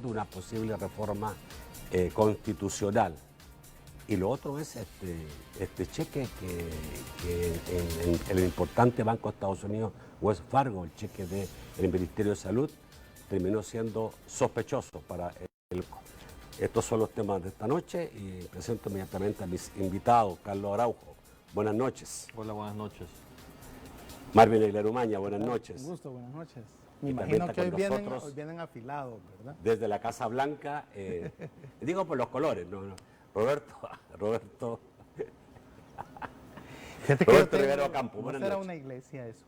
de una posible reforma constitucional. Y lo otro es este cheque que en el importante banco de Estados Unidos, Wells Fargo, el cheque del Ministerio de Salud, terminó siendo sospechoso para el... Estos son los temas de esta noche y presento inmediatamente a mis invitados. Carlos Araujo, buenas noches. Hola, buenas noches. Marvin Aguilar Umaña, buenas noches. Un gusto, buenas noches. Me Y imagino también que está hoy con vienen afilados, ¿verdad? Desde la Casa Blanca, digo por los colores, no. Roberto Fíjate Roberto Rivero Campo, ¿no buenas será noches. una iglesia eso?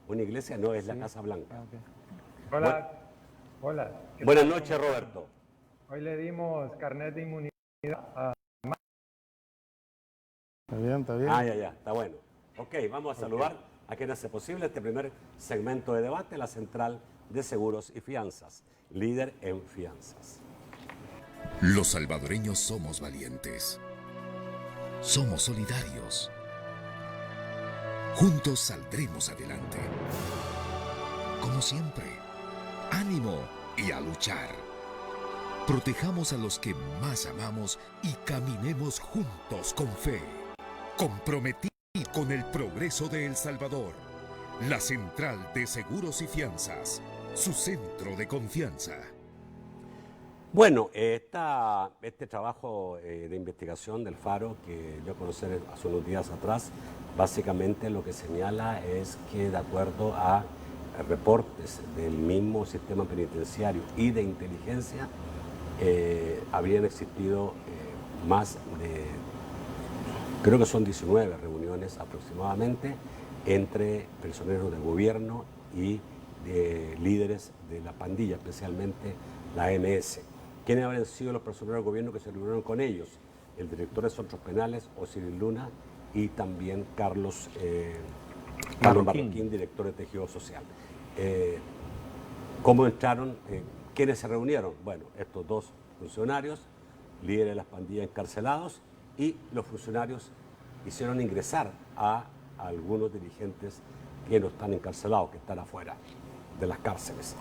Una iglesia no, es la Casa Blanca. Ah, okay. Hola. Hola. Buenas noches, Roberto. Hoy le dimos carnet de inmunidad a... Está bien, está bien. Ya, está bueno. Ok, vamos a saludar a quien hace posible este primer segmento de debate, la Central de Seguros y Fianzas, líder en fianzas. Los salvadoreños somos valientes. Somos solidarios. Juntos saldremos adelante. Como siempre, ánimo y a luchar. Protejamos a los que más amamos y caminemos juntos con fe. Comprometidos con el progreso de El Salvador. La Central de Seguros y Fianzas, su centro de confianza. Bueno, este trabajo de investigación del Faro, que yo conocí hace unos días atrás, básicamente lo que señala es que de acuerdo a reportes del mismo sistema penitenciario y de inteligencia, habrían existido más de, creo que son 19 reuniones aproximadamente, entre personeros del gobierno y líderes de la pandilla, especialmente la MS. ¿Quiénes habrían sido los personeros del gobierno que se reunieron con ellos? El director de Centros Penales, Osiris Luna, y también Carlos Marroquín, director de Tejido Social. ¿Cómo entraron? ¿Quiénes se reunieron? Bueno, estos dos funcionarios, líderes de las pandillas encarcelados, y los funcionarios hicieron ingresar a algunos dirigentes que no están encarcelados, que están afuera de las cárceles.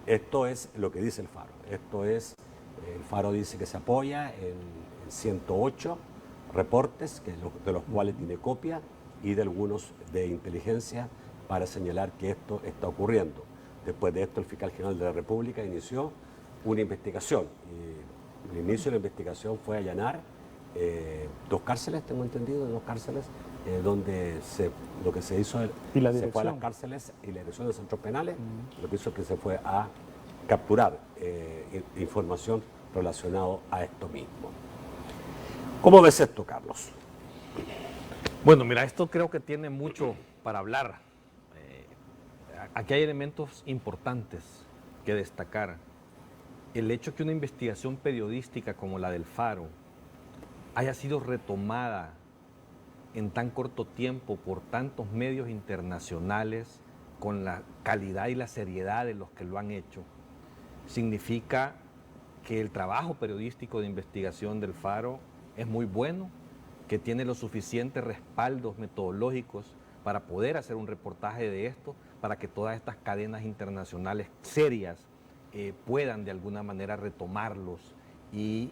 Esto es lo que dice el Faro. El Faro dice que se apoya en 108 reportes, de los cuales tiene copia, y de algunos de inteligencia para señalar que esto está ocurriendo. Después de esto, el fiscal general de la República inició una investigación. Y el inicio de la investigación fue allanar dos cárceles, tengo entendido, donde lo que se hizo, se fue a las cárceles y la dirección de centros penales, lo que hizo es que se fue a capturar información relacionada a esto mismo. ¿Cómo ves esto, Carlos? Bueno, mira, esto creo que tiene mucho para hablar. Aquí hay elementos importantes que destacar. El hecho que una investigación periodística como la del Faro haya sido retomada en tan corto tiempo por tantos medios internacionales, con la calidad y la seriedad de los que lo han hecho, significa que el trabajo periodístico de investigación del Faro es muy bueno, que tiene los suficientes respaldos metodológicos para poder hacer un reportaje de esto, para que todas estas cadenas internacionales serias puedan de alguna manera retomarlos y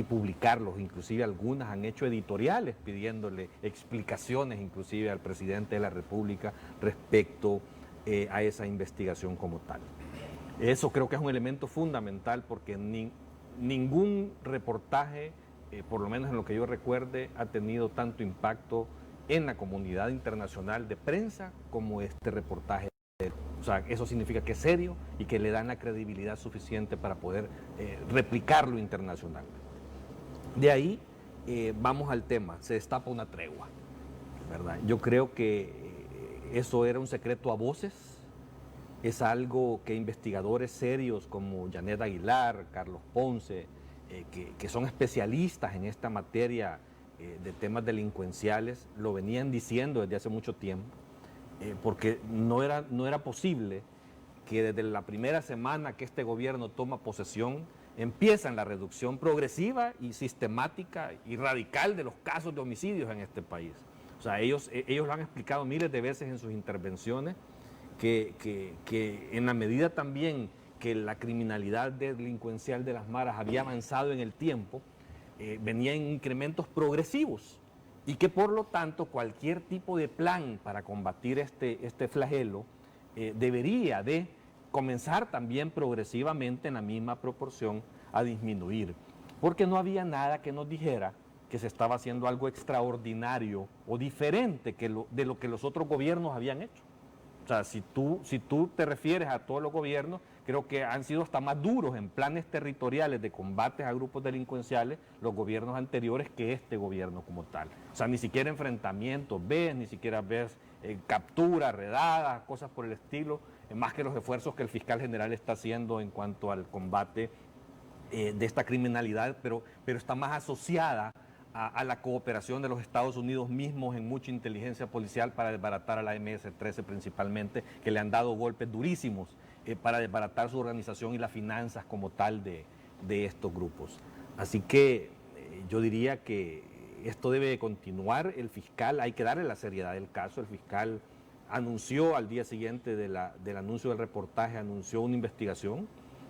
publicarlos. Inclusive algunas han hecho editoriales pidiéndole explicaciones inclusive al presidente de la República respecto a esa investigación como tal. Eso creo que es un elemento fundamental porque ningún reportaje, por lo menos en lo que yo recuerde, ha tenido tanto impacto en la comunidad internacional de prensa como este reportaje. O sea, eso significa que es serio y que le dan la credibilidad suficiente para poder replicarlo internacionalmente. De ahí vamos al tema, se destapa una tregua, ¿verdad? Yo creo que eso era un secreto a voces, es algo que investigadores serios como Janet Aguilar, Carlos Ponce, que son especialistas en esta materia de temas delincuenciales, lo venían diciendo desde hace mucho tiempo, porque no era posible que desde la primera semana que este gobierno toma posesión, empiezan la reducción progresiva y sistemática y radical de los casos de homicidios en este país. O sea, ellos lo han explicado miles de veces en sus intervenciones, que en la medida también que la criminalidad delincuencial de las maras había avanzado en el tiempo, venía en incrementos progresivos y que por lo tanto cualquier tipo de plan para combatir este flagelo debería de comenzar también progresivamente en la misma proporción a disminuir, porque no había nada que nos dijera que se estaba haciendo algo extraordinario o diferente de lo que los otros gobiernos habían hecho. O sea, si tú te refieres a todos los gobiernos, creo que han sido hasta más duros en planes territoriales de combates a grupos delincuenciales los gobiernos anteriores que este gobierno como tal. O sea, ni siquiera enfrentamientos ves, ni siquiera ves capturas, redadas, cosas por el estilo, más que los esfuerzos que el fiscal general está haciendo en cuanto al combate de esta criminalidad, pero está más asociada a la cooperación de los Estados Unidos mismos en mucha inteligencia policial para desbaratar a la MS-13 principalmente, que le han dado golpes durísimos para desbaratar su organización y las finanzas como tal de estos grupos. Así que yo diría que esto debe continuar. El fiscal, hay que darle la seriedad del caso. El fiscal anunció al día siguiente del anuncio del reportaje, anunció una investigación.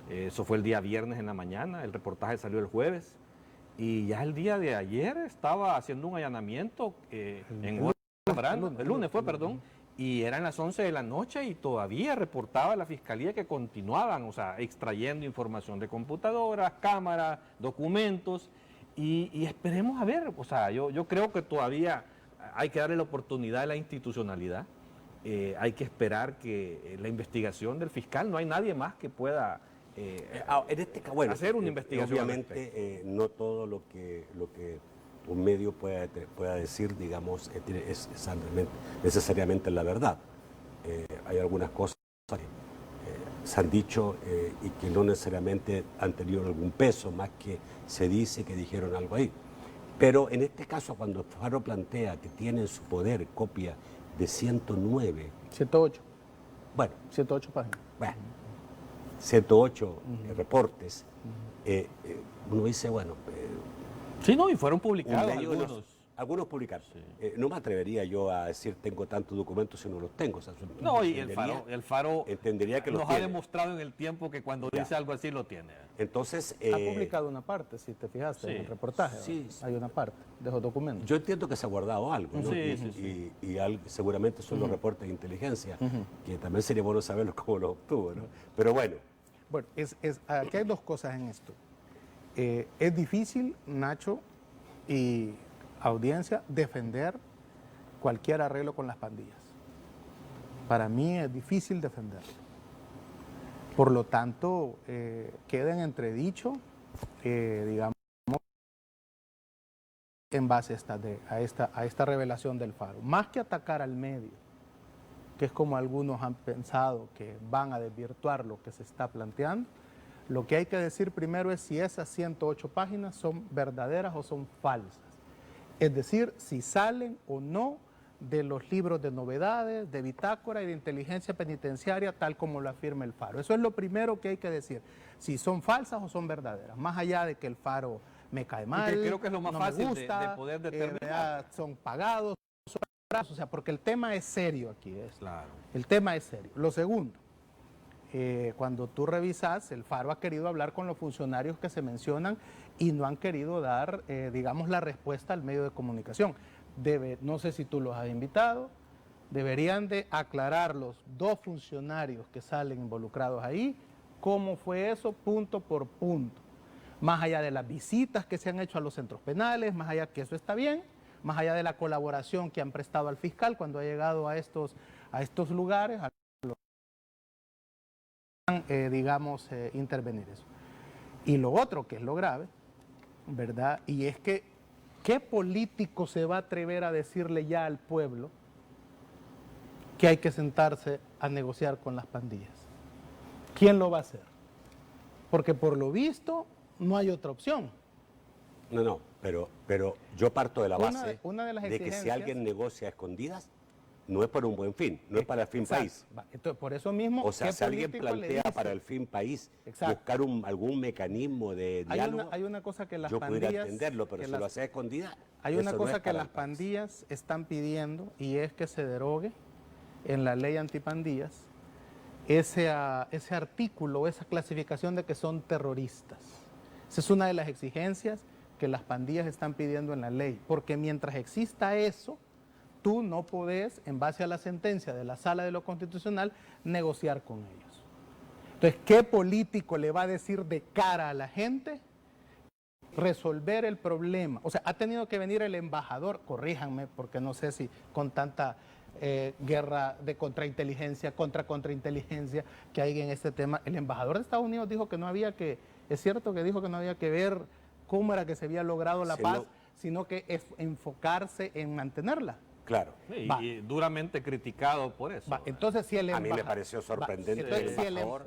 Eso fue el día viernes en la mañana, el reportaje salió el jueves. Y ya el día de ayer estaba haciendo un allanamiento el lunes fue, perdón, y eran las 11 de la noche y todavía reportaba la fiscalía que continuaban, o sea, extrayendo información de computadoras, cámaras, documentos, y esperemos a ver, o sea, yo creo que todavía hay que darle la oportunidad a la institucionalidad, hay que esperar que la investigación del fiscal, no hay nadie más que pueda en este caso, bueno, hacer una investigación. Obviamente, no todo lo que un medio pueda decir, digamos, es necesariamente la verdad. Hay algunas cosas que se han dicho y que no necesariamente han tenido algún peso, más que se dice que dijeron algo ahí. Pero en este caso, cuando Faro plantea que tiene en su poder copia de 109... 108. Bueno. 108 páginas. Bueno, 108 reportes, uno dice, bueno... sí, no, y fueron publicados algunos publicados. Sí. No me atrevería yo a decir tengo tantos documentos si no los tengo. O sea, no, y el Faro entendería que nos los ha tiene. Demostrado en el tiempo que cuando dice algo así lo tiene. Entonces... ha publicado una parte, si te fijaste, en el reportaje. Sí, hay una parte de esos documentos. Yo entiendo que se ha guardado algo, ¿no? Sí. Y seguramente son los reportes de inteligencia, que también sería bueno saberlos cómo los obtuvo, ¿no? Pero bueno. Bueno, aquí hay dos cosas en esto. Es difícil, Nacho y audiencia, defender cualquier arreglo con las pandillas. Para mí es difícil defenderlo. Por lo tanto, queda en entredicho, digamos, en base a esta revelación del Faro. Más que atacar al medio, que es como algunos han pensado que van a desvirtuar lo que se está planteando, lo que hay que decir primero es si esas 108 páginas son verdaderas o son falsas. Es decir, si salen o no de los libros de novedades, de bitácora y de inteligencia penitenciaria, tal como lo afirma el Faro. Eso es lo primero que hay que decir, si son falsas o son verdaderas, más allá de que el Faro me cae mal, creo que es lo más fácil de poder determinar. Son pagados, o sea, porque el tema es serio aquí. Claro. El tema es serio. Lo segundo, cuando tú revisas, el Faro ha querido hablar con los funcionarios que se mencionan y no han querido dar, digamos, la respuesta al medio de comunicación. No sé si tú los has invitado, deberían de aclarar los dos funcionarios que salen involucrados ahí, cómo fue eso, punto por punto. Más allá de las visitas que se han hecho a los centros penales, más allá que eso está bien, más allá de la colaboración que han prestado al fiscal cuando ha llegado a estos lugares, digamos, intervenir eso. Y lo otro, que es lo grave, ¿verdad? Y es que, ¿qué político se va a atrever a decirle ya al pueblo que hay que sentarse a negociar con las pandillas? ¿Quién lo va a hacer? Porque por lo visto no hay otra opción. No, pero yo parto de la base una de las de que si alguien negocia a escondidas, no es por un buen fin, no es para el fin país. Entonces, por eso mismo, o sea, si alguien plantea para el fin país buscar algún mecanismo de diálogo, hay una cosa que las yo pandillas... pudiera entenderlo, pero si lo hace a escondidas, hay una cosa no es que para las el país. pandillas están pidiendo y es que se derogue en la ley antipandillas ese artículo, esa clasificación de que son terroristas. Esa es una de las exigencias que las pandillas están pidiendo en la ley, porque mientras exista eso, tú no podés, en base a la sentencia de la Sala de lo Constitucional, negociar con ellos. Entonces, ¿qué político le va a decir de cara a la gente resolver el problema? O sea, ha tenido que venir el embajador, corríjanme, porque no sé si con tanta guerra de contrainteligencia, contrainteligencia que hay en este tema, el embajador de Estados Unidos dijo que no había que, es cierto que dijo que no había que ver cómo era que se había logrado la paz, sino que enfocarse en mantenerla. Claro. Y duramente criticado por eso. Entonces, si el a mí me pareció sorprendente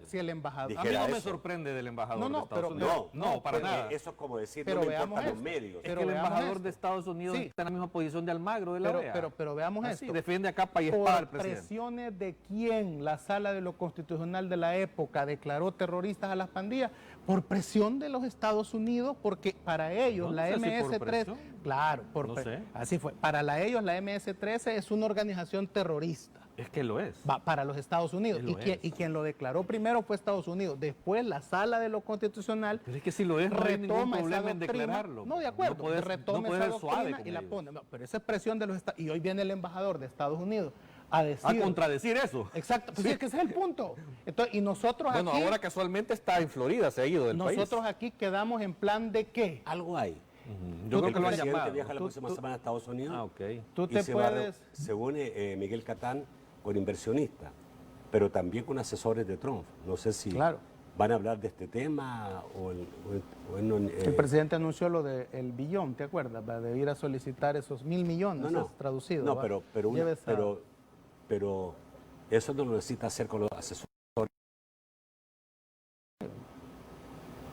si el embajador a mí no me sorprende del embajador de Estados Unidos. No, para nada. Eso es como decir, pero no me importan los esto, medios. Es que el embajador de Estados Unidos está en la misma posición de Almagro de la OEA. Pero veamos esto. Defiende a capa y espada al presidente. ¿Presiones de quién la Sala de lo Constitucional de la época declaró terroristas a las pandillas? Por presión de los Estados Unidos, porque para ellos la MS-13, claro, así fue, para ellos la MS-13 es una organización terrorista. Es que lo es. Para los Estados Unidos. Y quien lo declaró primero fue Estados Unidos. Después la Sala de lo Constitucional. Pero es que si lo es, no hay ningún problema en declararlo. No, de acuerdo. Retoma esa doctrina y la pone. No, pero esa es presión de los Estados Unidos. Y hoy viene el embajador de Estados Unidos a contradecir eso. Exacto, pues es que ese es el punto. Entonces, y nosotros aquí... Bueno, ahora casualmente está en Florida, se ha ido del país. Nosotros aquí quedamos en plan de ¿qué? Algo hay. Yo creo que lo han llamado. llamado. Viaja la próxima semana a Estados Unidos. Tú te puedes... Según Miguel Catán, con inversionistas, pero también con asesores de Trump. No sé si van a hablar de este tema el presidente anunció lo del billón, ¿te acuerdas? De ir a solicitar esos 1.000 millones traducidos. No, pero eso no lo necesita hacer con los asesores.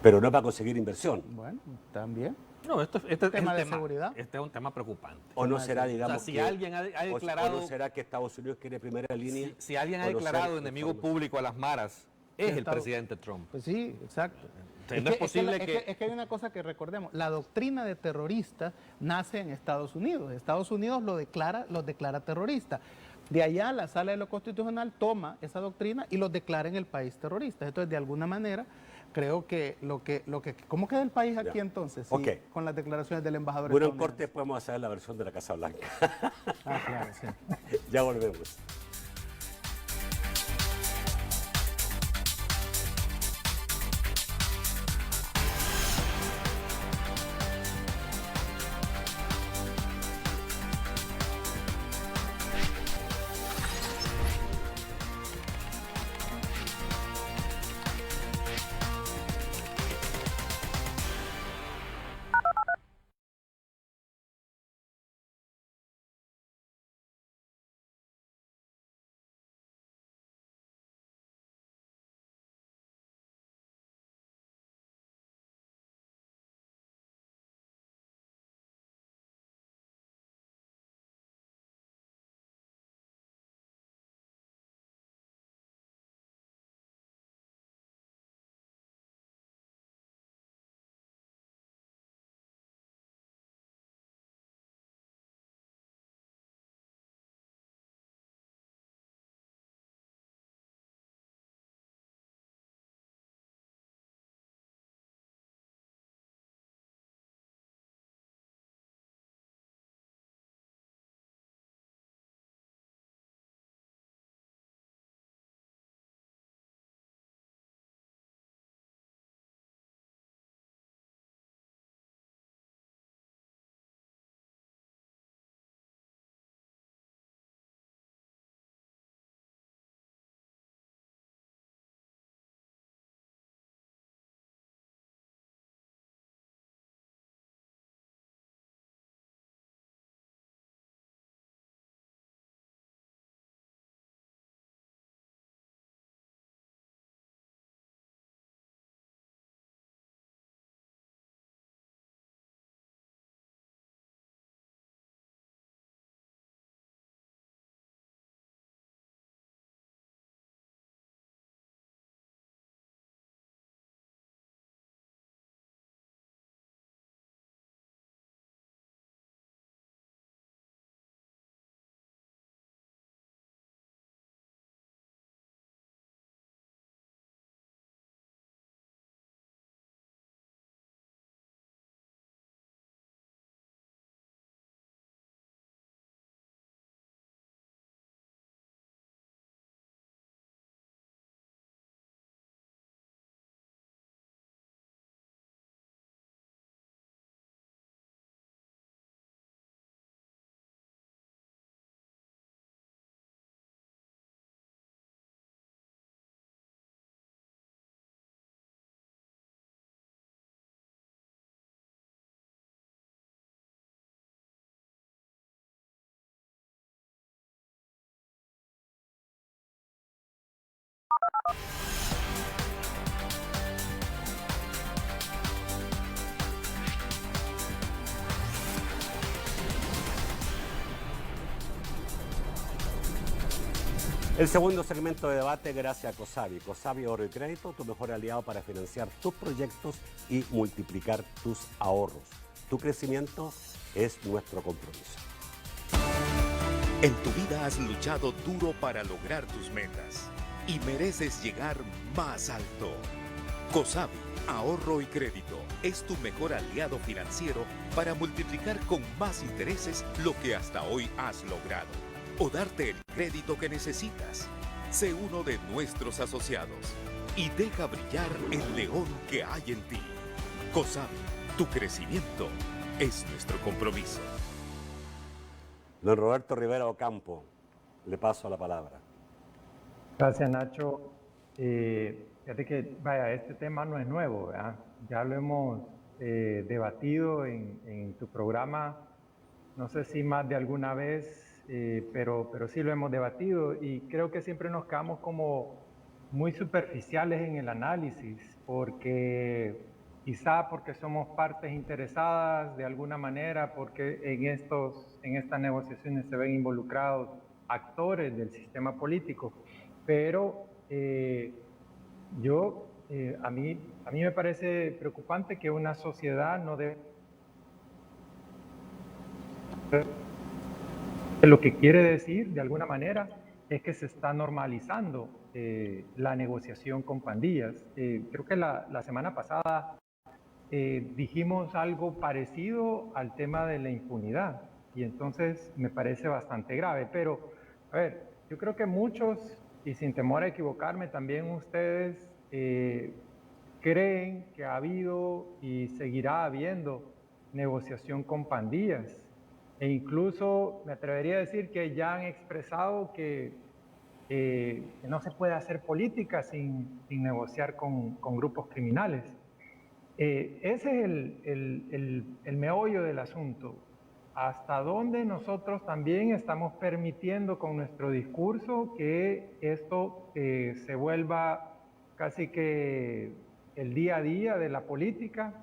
Pero no es para conseguir inversión. Bueno, también. No, este tema de seguridad. Este es un tema preocupante. O no será, digamos, si alguien ha declarado... O no será que Estados Unidos quiere primera línea. Si alguien ha declarado enemigo público a las maras, es el presidente Trump. Pues sí, exacto. No es posible que... Es que hay una cosa que recordemos. La doctrina de terrorista nace en Estados Unidos. Estados Unidos los declara terroristas. De allá la Sala de lo Constitucional toma esa doctrina y los declara en el país terrorista. Entonces, de alguna manera, creo que ¿cómo queda el país aquí entonces? Con las declaraciones del embajador. Bueno, en corte podemos hacer la versión de la Casa Blanca. Claro, sí. Ya volvemos. El segundo segmento de debate gracias a Cosabi. Cosabi Ahorro y Crédito, tu mejor aliado para financiar tus proyectos y multiplicar tus ahorros. Tu crecimiento es nuestro compromiso. En tu vida has luchado duro para lograr tus metas y mereces llegar más alto. Cosabi Ahorro y Crédito es tu mejor aliado financiero para multiplicar con más intereses lo que hasta hoy has logrado o darte el crédito que necesitas. Sé uno de nuestros asociados y deja brillar el león que hay en ti. Cosabi, tu crecimiento es nuestro compromiso. Don Roberto Rivera Ocampo, le paso la palabra. Gracias, Nacho. Fíjate que, vaya, este tema no es nuevo, ¿verdad? Ya lo hemos debatido en tu programa, no sé si más de alguna vez, pero sí lo hemos debatido y creo que siempre nos quedamos como muy superficiales en el análisis, quizá porque somos partes interesadas de alguna manera, porque en estas negociaciones se ven involucrados actores del sistema político, pero a mí me parece preocupante que una sociedad no debe... Lo que quiere decir, de alguna manera, es que se está normalizando la negociación con pandillas. Creo que la semana pasada dijimos algo parecido al tema de la impunidad y entonces me parece bastante grave. Pero, a ver, yo creo que muchos, y sin temor a equivocarme, también ustedes creen que ha habido y seguirá habiendo negociación con pandillas. E incluso me atrevería a decir que ya han expresado que no se puede hacer política sin negociar con grupos criminales. Ese es el meollo del asunto. ¿Hasta dónde nosotros también estamos permitiendo con nuestro discurso que esto se vuelva casi que el día a día de la política?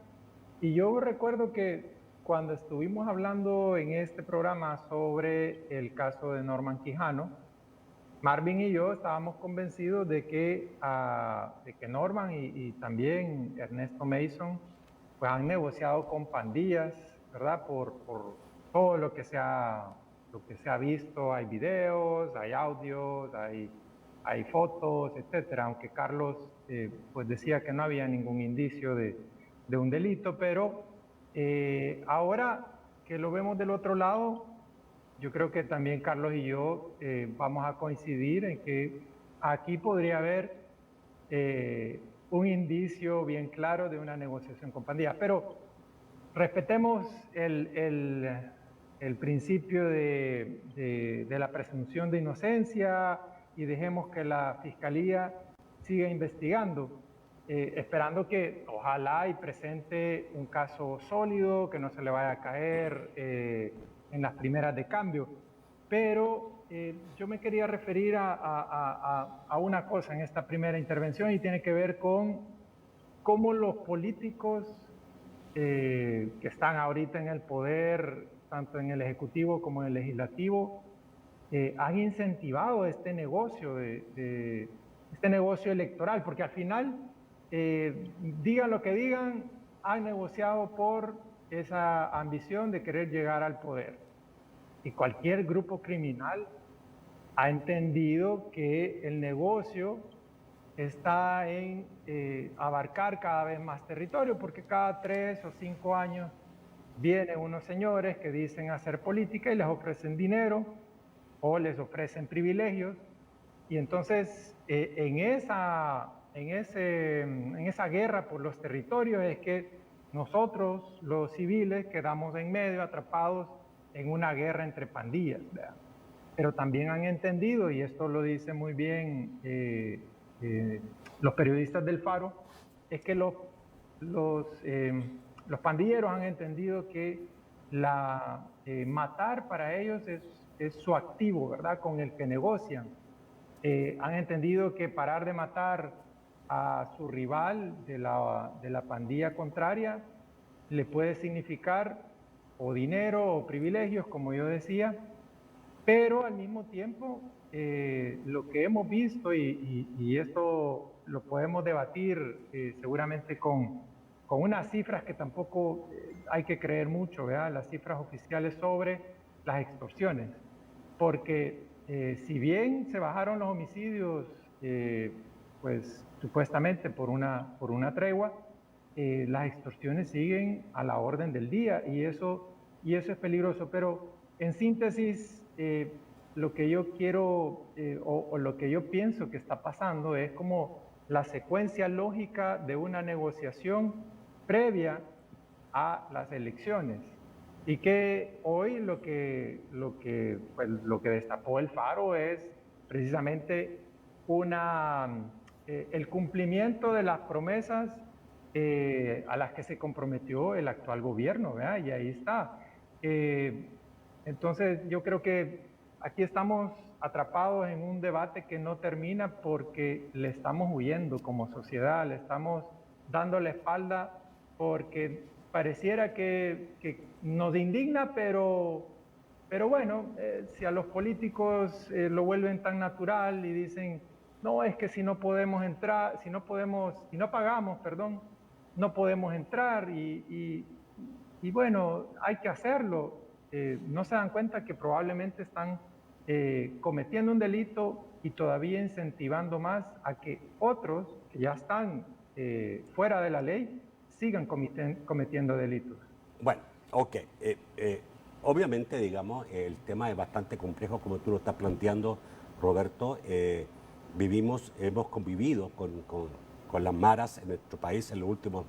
Y yo recuerdo que cuando estuvimos hablando en este programa sobre el caso de Norman Quijano, Marvin y yo estábamos convencidos de que Norman y también Ernesto Mason pues han negociado con pandillas, ¿verdad? Por todo lo que se ha visto. Hay videos, hay audios, hay fotos, etcétera. Aunque Carlos pues decía que no había ningún indicio de un delito, pero ahora que lo vemos del otro lado, yo creo que también Carlos y yo vamos a coincidir en que aquí podría haber un indicio bien claro de una negociación con pandillas. Pero respetemos el principio de la presunción de inocencia y dejemos que la Fiscalía siga investigando. Esperando que ojalá y presente un caso sólido, que no se le vaya a caer en las primeras de cambio. Pero yo me quería referir a una cosa en esta primera intervención y tiene que ver con cómo los políticos que están ahorita en el poder, tanto en el Ejecutivo como en el Legislativo, han incentivado este negocio, este negocio electoral, porque al final... digan lo que digan, han negociado por esa ambición de querer llegar al poder. Y cualquier grupo criminal ha entendido que el negocio está en abarcar cada vez más territorio, porque cada 3 o 5 años vienen unos señores que dicen hacer política y les ofrecen dinero o les ofrecen privilegios. Y entonces en esa guerra por los territorios es que nosotros, los civiles, quedamos en medio, atrapados en una guerra entre pandillas, ¿verdad? Pero también han entendido, y esto lo dice muy bien los periodistas del Faro, es que los pandilleros han entendido que matar para ellos es su activo, ¿verdad? Con el que negocian. han entendido que parar de matar a su rival de la pandilla contraria le puede significar o dinero o privilegios, como yo decía, pero al mismo tiempo lo que hemos visto, y esto lo podemos debatir seguramente con unas cifras que tampoco hay que creer mucho, ¿verdad? Las cifras oficiales sobre las extorsiones, porque si bien se bajaron los homicidios, pues supuestamente por una tregua, las extorsiones siguen a la orden del día y eso es peligroso. Pero en síntesis, lo que yo quiero o lo que yo pienso que está pasando es como la secuencia lógica de una negociación previa a las elecciones. Y que hoy lo que destapó el Faro es precisamente el cumplimiento de las promesas a las que se comprometió el actual gobierno, ¿verdad? Y ahí está. Entonces yo creo que aquí estamos atrapados en un debate que no termina porque le estamos huyendo como sociedad, le estamos dando la espalda porque pareciera que nos indigna, pero bueno, si a los políticos lo vuelven tan natural y dicen, no, es que si no podemos entrar, si no pagamos, perdón, no podemos entrar y bueno, hay que hacerlo. No se dan cuenta que probablemente están cometiendo un delito y todavía incentivando más a que otros que ya están fuera de la ley sigan cometiendo delitos. Bueno, ok. Obviamente, digamos, el tema es bastante complejo, como tú lo estás planteando, Roberto. Hemos convivido con las maras en nuestro país en los últimos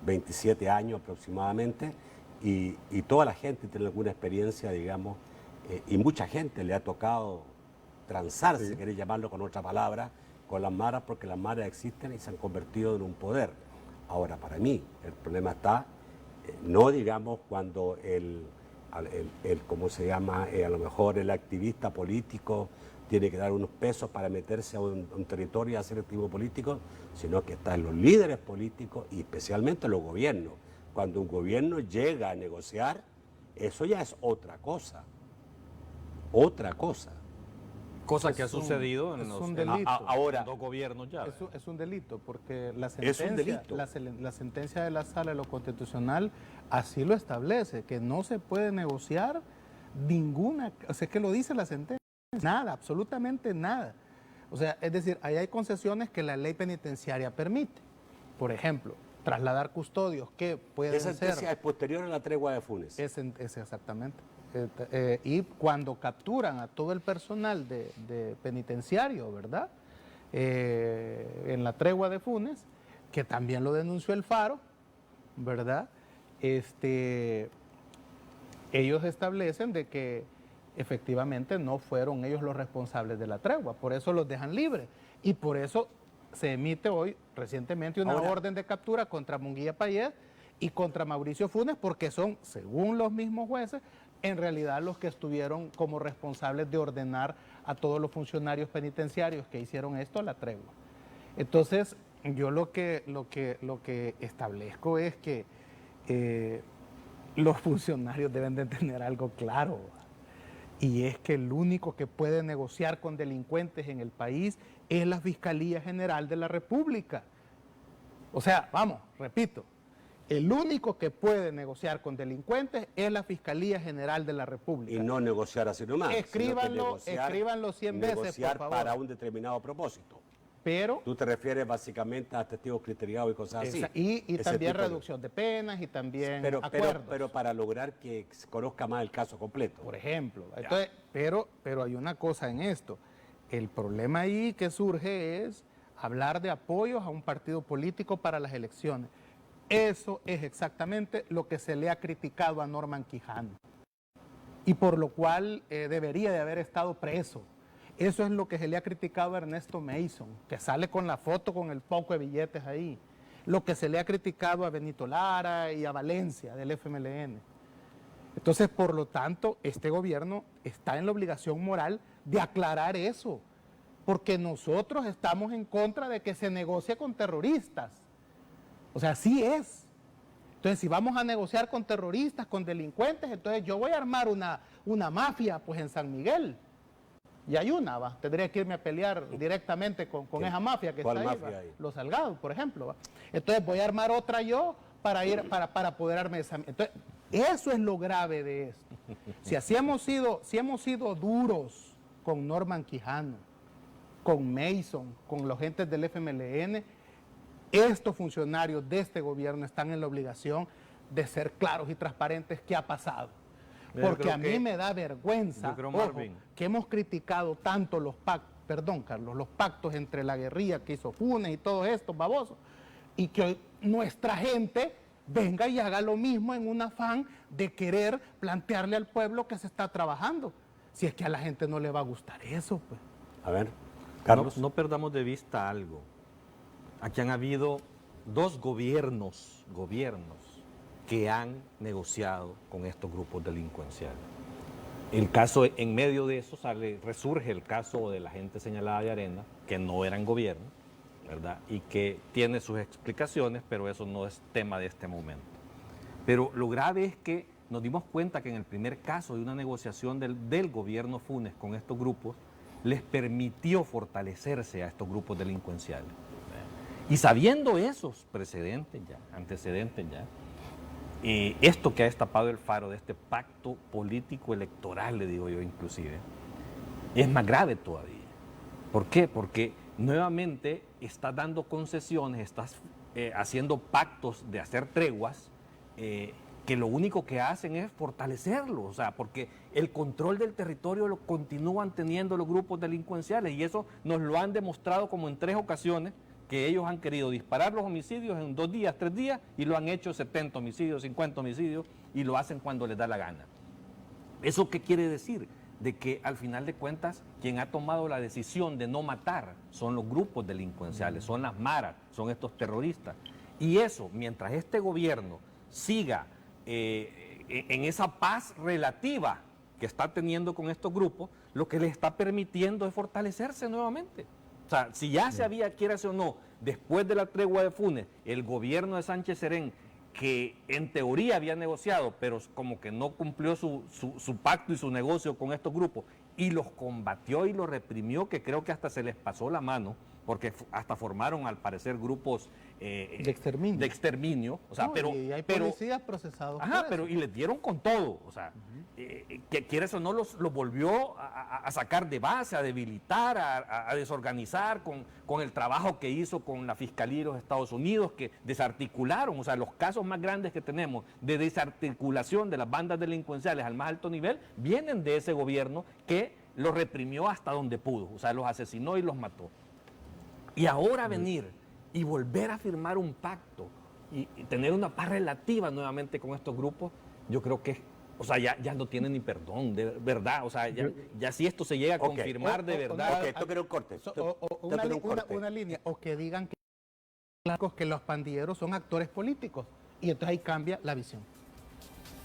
27 años aproximadamente, y toda la gente tiene alguna experiencia, digamos, y mucha gente le ha tocado transar, si queréis llamarlo con otra palabra, con las maras, porque las maras existen y se han convertido en un poder. Ahora, para mí, el problema está, no digamos cuando ¿cómo se llama? A lo mejor el activista político tiene que dar unos pesos para meterse a un territorio y hacer activo político, sino que están los líderes políticos y especialmente los gobiernos. Cuando un gobierno llega a negociar, eso ya es otra cosa. Otra cosa. Cosa que ha sucedido en un delito. Ahora, dos gobiernos ya. Es un delito, porque la Es un delito. la sentencia de la Sala de lo Constitucional así lo establece, que no se puede negociar ninguna, o sea, es que lo dice la sentencia, nada, absolutamente nada. O sea, es decir, ahí hay concesiones que la ley penitenciaria permite. Por ejemplo, trasladar custodios que pueden esa sentencia es posterior a la tregua de Funes. Es exactamente. Y cuando capturan a todo el personal de penitenciario, ¿verdad? En la tregua de Funes, que también lo denunció el Faro, ¿verdad? Ellos establecen de que efectivamente no fueron ellos los responsables de la tregua, por eso los dejan libres y por eso se emite hoy recientemente una orden de captura contra Munguía Payet y contra Mauricio Funes, porque son, según los mismos jueces, en realidad los que estuvieron como responsables de ordenar a todos los funcionarios penitenciarios que hicieron esto la tregua. Entonces, yo lo que establezco es que los funcionarios deben de tener algo claro, y es que el único que puede negociar con delincuentes en el país es la Fiscalía General de la República. O sea, vamos, repito, el único que puede negociar con delincuentes es la Fiscalía General de la República. Y no negociar así nomás. Escríbanlo 100 veces, negociar por favor. para un determinado propósito. Pero, tú te refieres básicamente a testigos criteriados y cosas así. Y también reducción de penas y también acuerdos. Pero para lograr que se conozca más el caso completo. Por ejemplo. Entonces, pero hay una cosa en esto. El problema ahí que surge es hablar de apoyos a un partido político para las elecciones. Eso es exactamente lo que se le ha criticado a Norman Quijano. Y por lo cual debería de haber estado preso. Eso es lo que se le ha criticado a Ernesto Mason, que sale con la foto con el poco de billetes ahí. Lo que se le ha criticado a Benito Lara y a Valencia del FMLN. Entonces, por lo tanto, este gobierno está en la obligación moral de aclarar eso. porque nosotros estamos en contra de que se negocie con terroristas. O sea, así es. Entonces, si vamos a negociar con terroristas, con delincuentes, entonces yo voy a armar una mafia pues en San Miguel. Y hay una, ¿va? Tendría que irme a pelear directamente con esa mafia que está ahí, mafia ¿va? hay? Los Salgados, por ejemplo, ¿va? Entonces voy a armar otra yo para apoderarme de esa. Entonces, eso es lo grave de esto. Si hemos sido duros con Norman Quijano, con Mason, con los gentes del FMLN, estos funcionarios de este gobierno están en la obligación de ser claros y transparentes qué ha pasado. Mira, Porque a mí me da vergüenza, yo creo, ojo, Marvin, que hemos criticado tanto los pactos, perdón Carlos, los pactos entre la guerrilla que hizo Funes y todos estos babosos, y que hoy nuestra gente venga y haga lo mismo en un afán de querer plantearle al pueblo que se está trabajando. Si es que a la gente no le va a gustar eso, pues. A ver, Carlos. No perdamos de vista algo. Aquí han habido dos gobiernos que han negociado con estos grupos delincuenciales. El caso, en medio de eso resurge el caso de la gente señalada de Arena, que no eran gobierno, ¿verdad? Y que tiene sus explicaciones, pero eso no es tema de este momento. Pero lo grave es que nos dimos cuenta que en el primer caso de una negociación del gobierno Funes con estos grupos, les permitió fortalecerse a estos grupos delincuenciales. Y sabiendo esos antecedentes ya, esto que ha destapado el faro de este pacto político electoral, le digo yo inclusive, es más grave todavía. ¿Por qué? Porque nuevamente estás dando concesiones, estás haciendo pactos de hacer treguas, que lo único que hacen es fortalecerlo, o sea, porque el control del territorio lo continúan teniendo los grupos delincuenciales, y eso nos lo han demostrado como en 3 ocasiones, que ellos han querido disparar los homicidios en 2 días, 3 días, y lo han hecho 70 homicidios, 50 homicidios, y lo hacen cuando les da la gana. ¿Eso qué quiere decir? De que al final de cuentas, quien ha tomado la decisión de no matar son los grupos delincuenciales, son las maras, son estos terroristas. Y eso, mientras este gobierno siga en esa paz relativa que está teniendo con estos grupos, lo que les está permitiendo es fortalecerse nuevamente. O sea, si ya se había, quieras o no, después de la tregua de Funes, el gobierno de Sánchez Serén, que en teoría había negociado, pero como que no cumplió su pacto y su negocio con estos grupos, y los combatió y los reprimió, que creo que hasta se les pasó la mano, porque hasta formaron al parecer grupos de exterminio. O sea, No, pero y hay policías procesados. ajá, pero y les dieron con todo, o sea, que quieres o no los volvió a sacar de base, a debilitar, a desorganizar con el trabajo que hizo con la Fiscalía de los Estados Unidos, que desarticularon, o sea, los casos más grandes que tenemos de desarticulación de las bandas delincuenciales al más alto nivel vienen de ese gobierno que los reprimió hasta donde pudo, o sea, los asesinó y los mató. Y ahora venir y volver a firmar un pacto y tener una paz relativa nuevamente con estos grupos, yo creo que, o sea, ya no tiene ni perdón, de verdad, o sea, ya si esto se llega a confirmar de verdad. Ok, toque un corte. Una línea, o que digan que los pandilleros son actores políticos, y entonces ahí cambia la visión.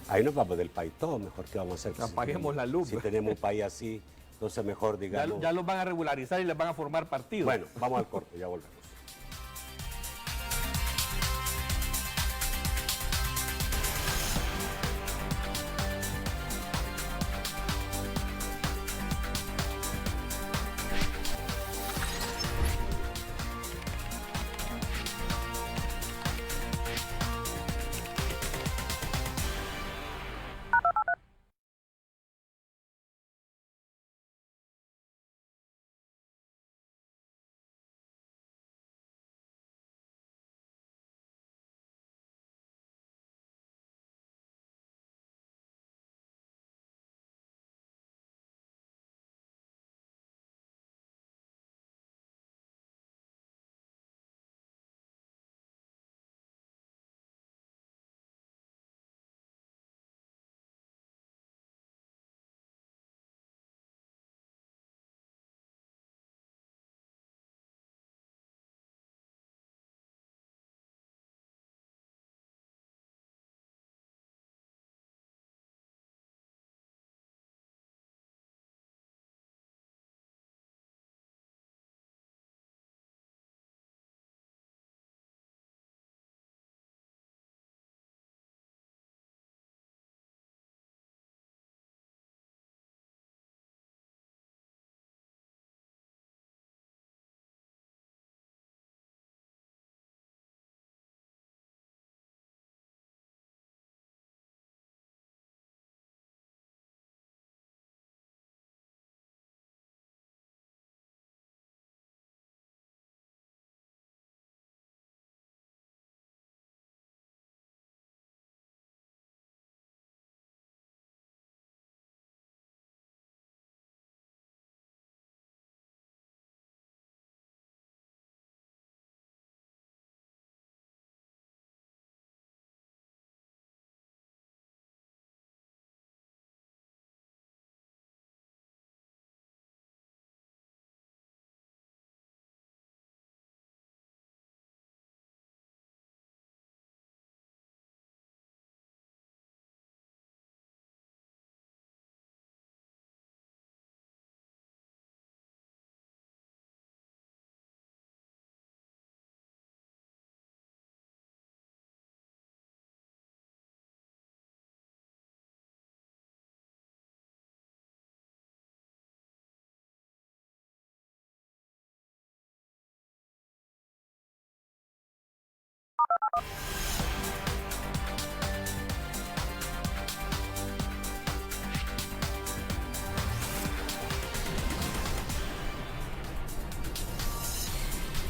Ahí nos vamos del país todo, mejor que vamos a hacer. Apaguemos la luz. Si tenemos un país así, entonces mejor digamos. Ya los van a regularizar y les van a formar partidos. Bueno, vamos al corte, ya volvemos.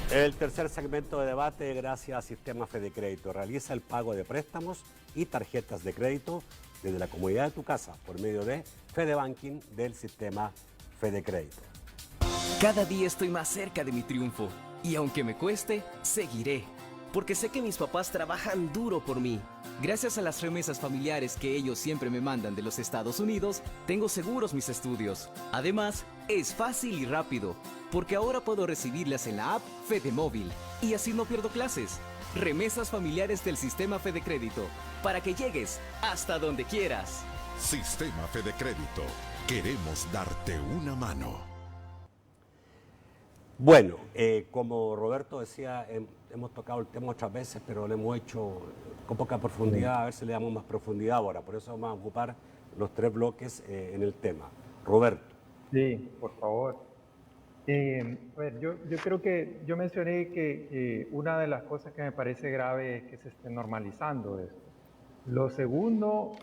El tercer segmento de debate, gracias a Sistema Fedecrédito, realiza el pago de préstamos y tarjetas de crédito desde la comodidad de tu casa por medio de Fedebanking del Sistema Fedecrédito. Cada día estoy más cerca de mi triunfo y aunque me cueste, seguiré, porque sé que mis papás trabajan duro por mí. Gracias a las remesas familiares que ellos siempre me mandan de los Estados Unidos, tengo seguros mis estudios. Además, es fácil y rápido, porque ahora puedo recibirlas en la app FedeMóvil y así no pierdo clases. Remesas familiares del Sistema Fedecrédito, para que llegues hasta donde quieras. Sistema Fedecrédito. Queremos darte una mano. Bueno, como Roberto decía, hemos tocado el tema otras veces, pero lo hemos hecho con poca profundidad, a ver si le damos más profundidad ahora. Por eso vamos a ocupar los 3 bloques en el tema. Roberto. Sí, por favor. A ver, yo creo que yo mencioné que una de las cosas que me parece grave es que se esté normalizando esto. Lo segundo,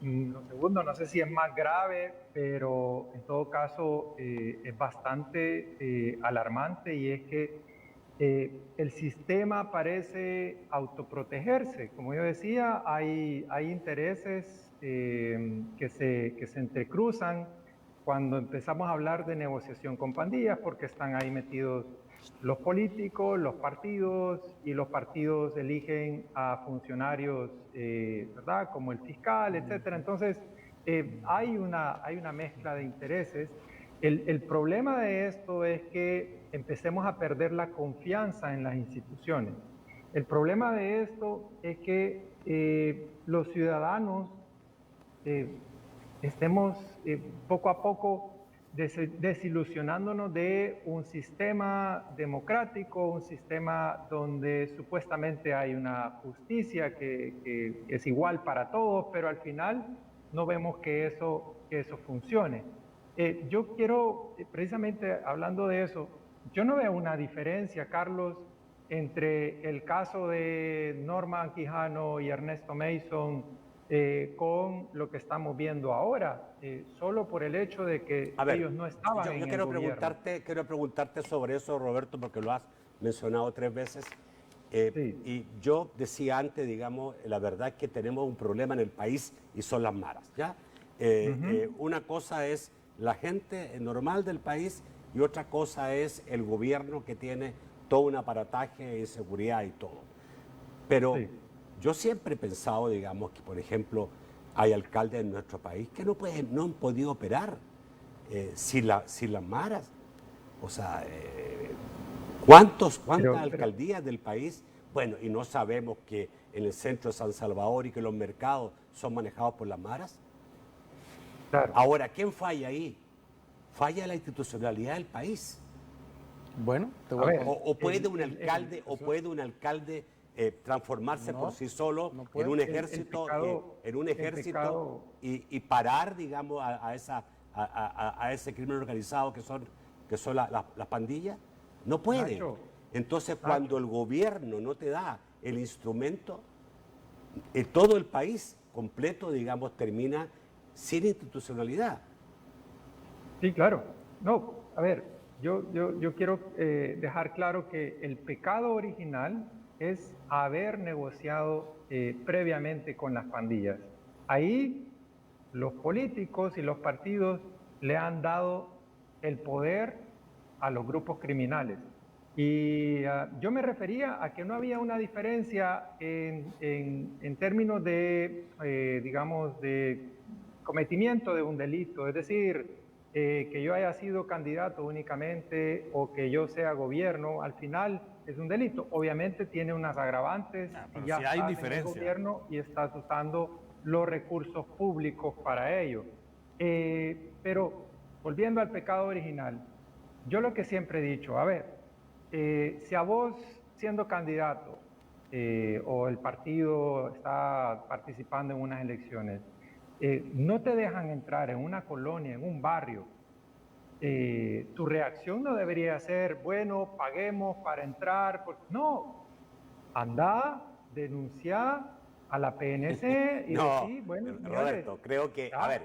no sé si es más grave, pero en todo caso es bastante alarmante, y es que el sistema parece autoprotegerse. Como yo decía, hay intereses que se entrecruzan cuando empezamos a hablar de negociación con pandillas, porque están ahí metidos los políticos, los partidos, y los partidos eligen a funcionarios, ¿verdad?, como el fiscal, etcétera. Entonces, hay una mezcla de intereses. El problema de esto es que empecemos a perder la confianza en las instituciones. El problema de esto es que los ciudadanos estemos poco a poco desilusionándonos de un sistema democrático, un sistema donde supuestamente hay una justicia que es igual para todos, pero al final no vemos que eso funcione. Yo quiero, precisamente hablando de eso, yo no veo una diferencia, Carlos, entre el caso de Norman Quijano y Ernesto Mason con lo que estamos viendo ahora, solo por el hecho de que ellos no estaban en el gobierno. Quiero preguntarte sobre eso, Roberto, porque lo has mencionado 3 veces. Sí. Y yo decía antes, digamos, la verdad es que tenemos un problema en el país y son las maras, ¿ya? Una cosa es la gente normal del país y otra cosa es el gobierno que tiene todo un aparataje de inseguridad y todo. Pero Sí. yo siempre he pensado, digamos, que por ejemplo hay alcaldes en nuestro país que no han podido operar sin las maras. O sea, ¿cuántas alcaldías del país? Bueno, y no sabemos que en el centro de San Salvador y que los mercados son manejados por las maras. Claro. Ahora, ¿quién falla ahí? Falla la institucionalidad del país. Bueno, te A voy a ver, O puede un alcalde transformarse No, por sí solo no puede. en un ejército, pecado- y parar, digamos, a ese crimen organizado que son las pandillas. No puede. Nacho, Entonces, cuando el gobierno no te da el instrumento, todo el país completo, digamos, termina sin institucionalidad. Sí, claro. No, a ver, yo quiero dejar claro que el pecado original es haber negociado previamente con las pandillas. Ahí los políticos y los partidos le han dado el poder a los grupos criminales. Y yo me refería a que no había una diferencia en términos de, digamos, de cometimiento de un delito. Es decir, que yo haya sido candidato únicamente o que yo sea gobierno, al final es un delito. Obviamente tiene unas agravantes pero y ya sí hay estás en el diferencia. gobierno y estás usando los recursos públicos para ello. Pero volviendo al pecado original, yo lo que siempre he dicho, a ver, si a vos siendo candidato o el partido está participando en unas elecciones, no te dejan entrar en una colonia, en un barrio, tu reacción no debería ser, bueno, paguemos para entrar. No, anda, denuncia a la PNC y No, decir, bueno, señores, Roberto, creo que, a ver,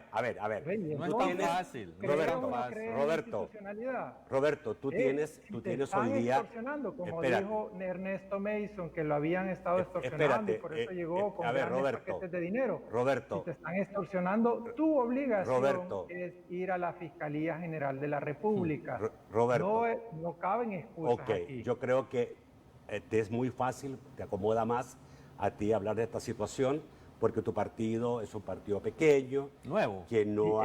Rey, No es entonces, tan fácil. ¿cree Roberto, o no cree en la Roberto, institucionalidad? Roberto, tú Si tienes te hoy están día, extorsionando, como espérate. dijo Ernesto Mason, que lo habían estado extorsionando Espérate, y por eso llegó con a ver, grandes Roberto, paquetes de dinero. Roberto. Si te están extorsionando, tu obligación Roberto. es ir a la Fiscalía General de la República. Roberto. No caben excusas Ok, aquí. yo creo que te es muy fácil, te acomoda más a ti hablar de esta situación, porque tu partido es un partido pequeño, Nuevo. que no,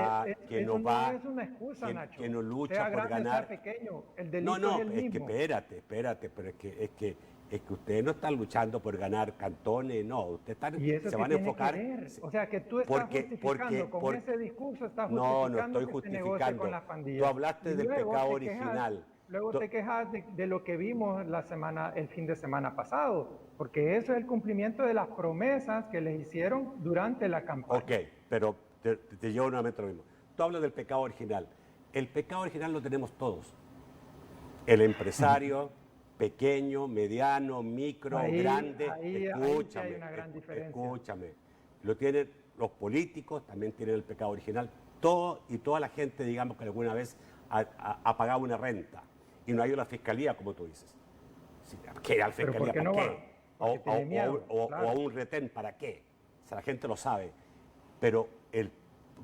que Eso no va, es una excusa, Nacho. que no lucha sea por grande, ganar. sea pequeño, el delito No, es el es que mismo. espérate, pero es que ustedes no están luchando por ganar cantones, no, ustedes ¿Y eso se qué van a tiene enfocar. que ver? O sea, que tú estás justificando, con ese discurso estás No, justificando estoy que se negocie justificando. con las pandillas. Tú hablaste Y del luego pecado te quejas- original. Luego te quejas de lo que vimos el fin de semana pasado, porque eso es el cumplimiento de las promesas que les hicieron durante la campaña. Ok, pero te llevo nuevamente a lo mismo. Tú hablas del pecado original. El pecado original lo tenemos todos. El empresario, pequeño, mediano, micro, grande, ahí escúchame, hay una gran diferencia. escúchame. Lo tienen los políticos, también tienen el pecado original. Todo y toda la gente, digamos, que alguna vez ha pagado una renta y no ha ido a la fiscalía, como tú dices. ¿Qué ir a la ¿Pero fiscalía? por qué no ¿Para va? qué? Porque tiene miedo, O claro. a un retén, ¿para qué? O sea, la gente lo sabe. Pero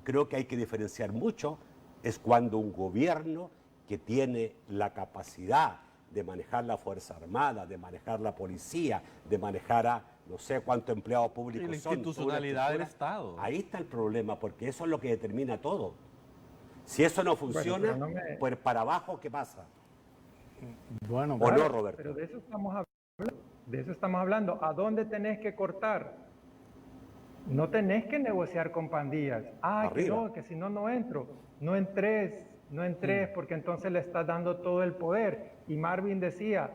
creo que hay que diferenciar mucho es cuando un gobierno que tiene la capacidad de manejar la Fuerza Armada, de manejar la policía, de manejar a no sé cuántos empleados públicos Y la son, toda una institucionalidad del estructura. Estado. Ahí está el problema, porque eso es lo que determina todo. Si eso no funciona, pero no me- pues para abajo, ¿qué pasa? Bueno, ¿O no, Roberto? Pero de eso estamos hablando. De eso estamos hablando. ¿A dónde tenés que cortar? No tenés que negociar con pandillas. Ah, que Arriba. no, que si no, no entro. No entres, porque entonces le estás dando todo el poder. Y Marvin decía,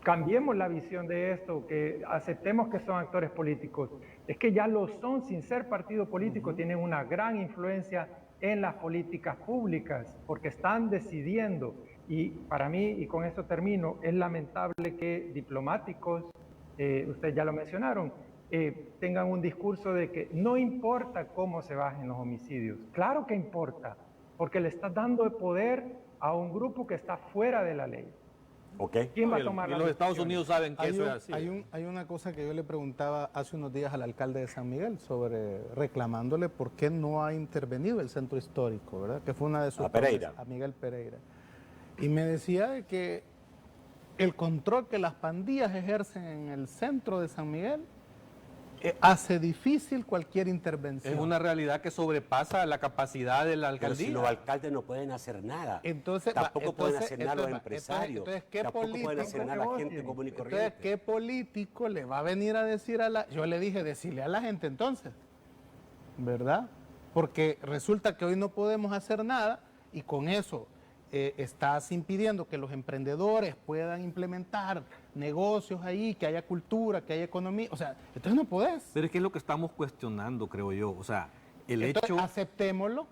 cambiemos la visión de esto, que aceptemos que son actores políticos. Es que ya lo son sin ser partido político, tienen una gran influencia en las políticas públicas, porque están decidiendo. Y para mí, y con eso termino, es lamentable que diplomáticos, ustedes ya lo mencionaron, tengan un discurso de que no importa cómo se bajen los homicidios. Claro que importa, porque le estás dando el poder a un grupo que está fuera de la ley. ¿Ok? ¿Quién va a tomar Y las los Estados decisiones? Unidos saben que Hay, eso un- es así. hay una cosa que yo le preguntaba hace unos días al alcalde de San Miguel sobre reclamándole por qué no ha intervenido el centro histórico, ¿verdad? Que fue una de sus A Pereira. promesas, a Miguel Pereira. Y me decía de que el control que las pandillas ejercen en el centro de San Miguel hace difícil cualquier intervención. Es una realidad que sobrepasa la capacidad de la Pero si alcaldía. los alcaldes no pueden hacer nada. Entonces, Tampoco pueden entonces- hacer nada los entonces- empresarios. entonces, ¿qué Tampoco pueden político hacer nada la gente negocien? común y Entonces, corriente. ¿qué político le va a venir a decir a la... Yo le dije, decirle a la gente entonces, ¿verdad? Porque resulta que hoy no podemos hacer nada y con eso estás impidiendo que los emprendedores puedan implementar negocios ahí, que haya cultura, que haya economía. O sea, entonces no podés. Pero es que es lo que estamos cuestionando, creo yo. O sea, el Entonces, hecho aceptémoslo.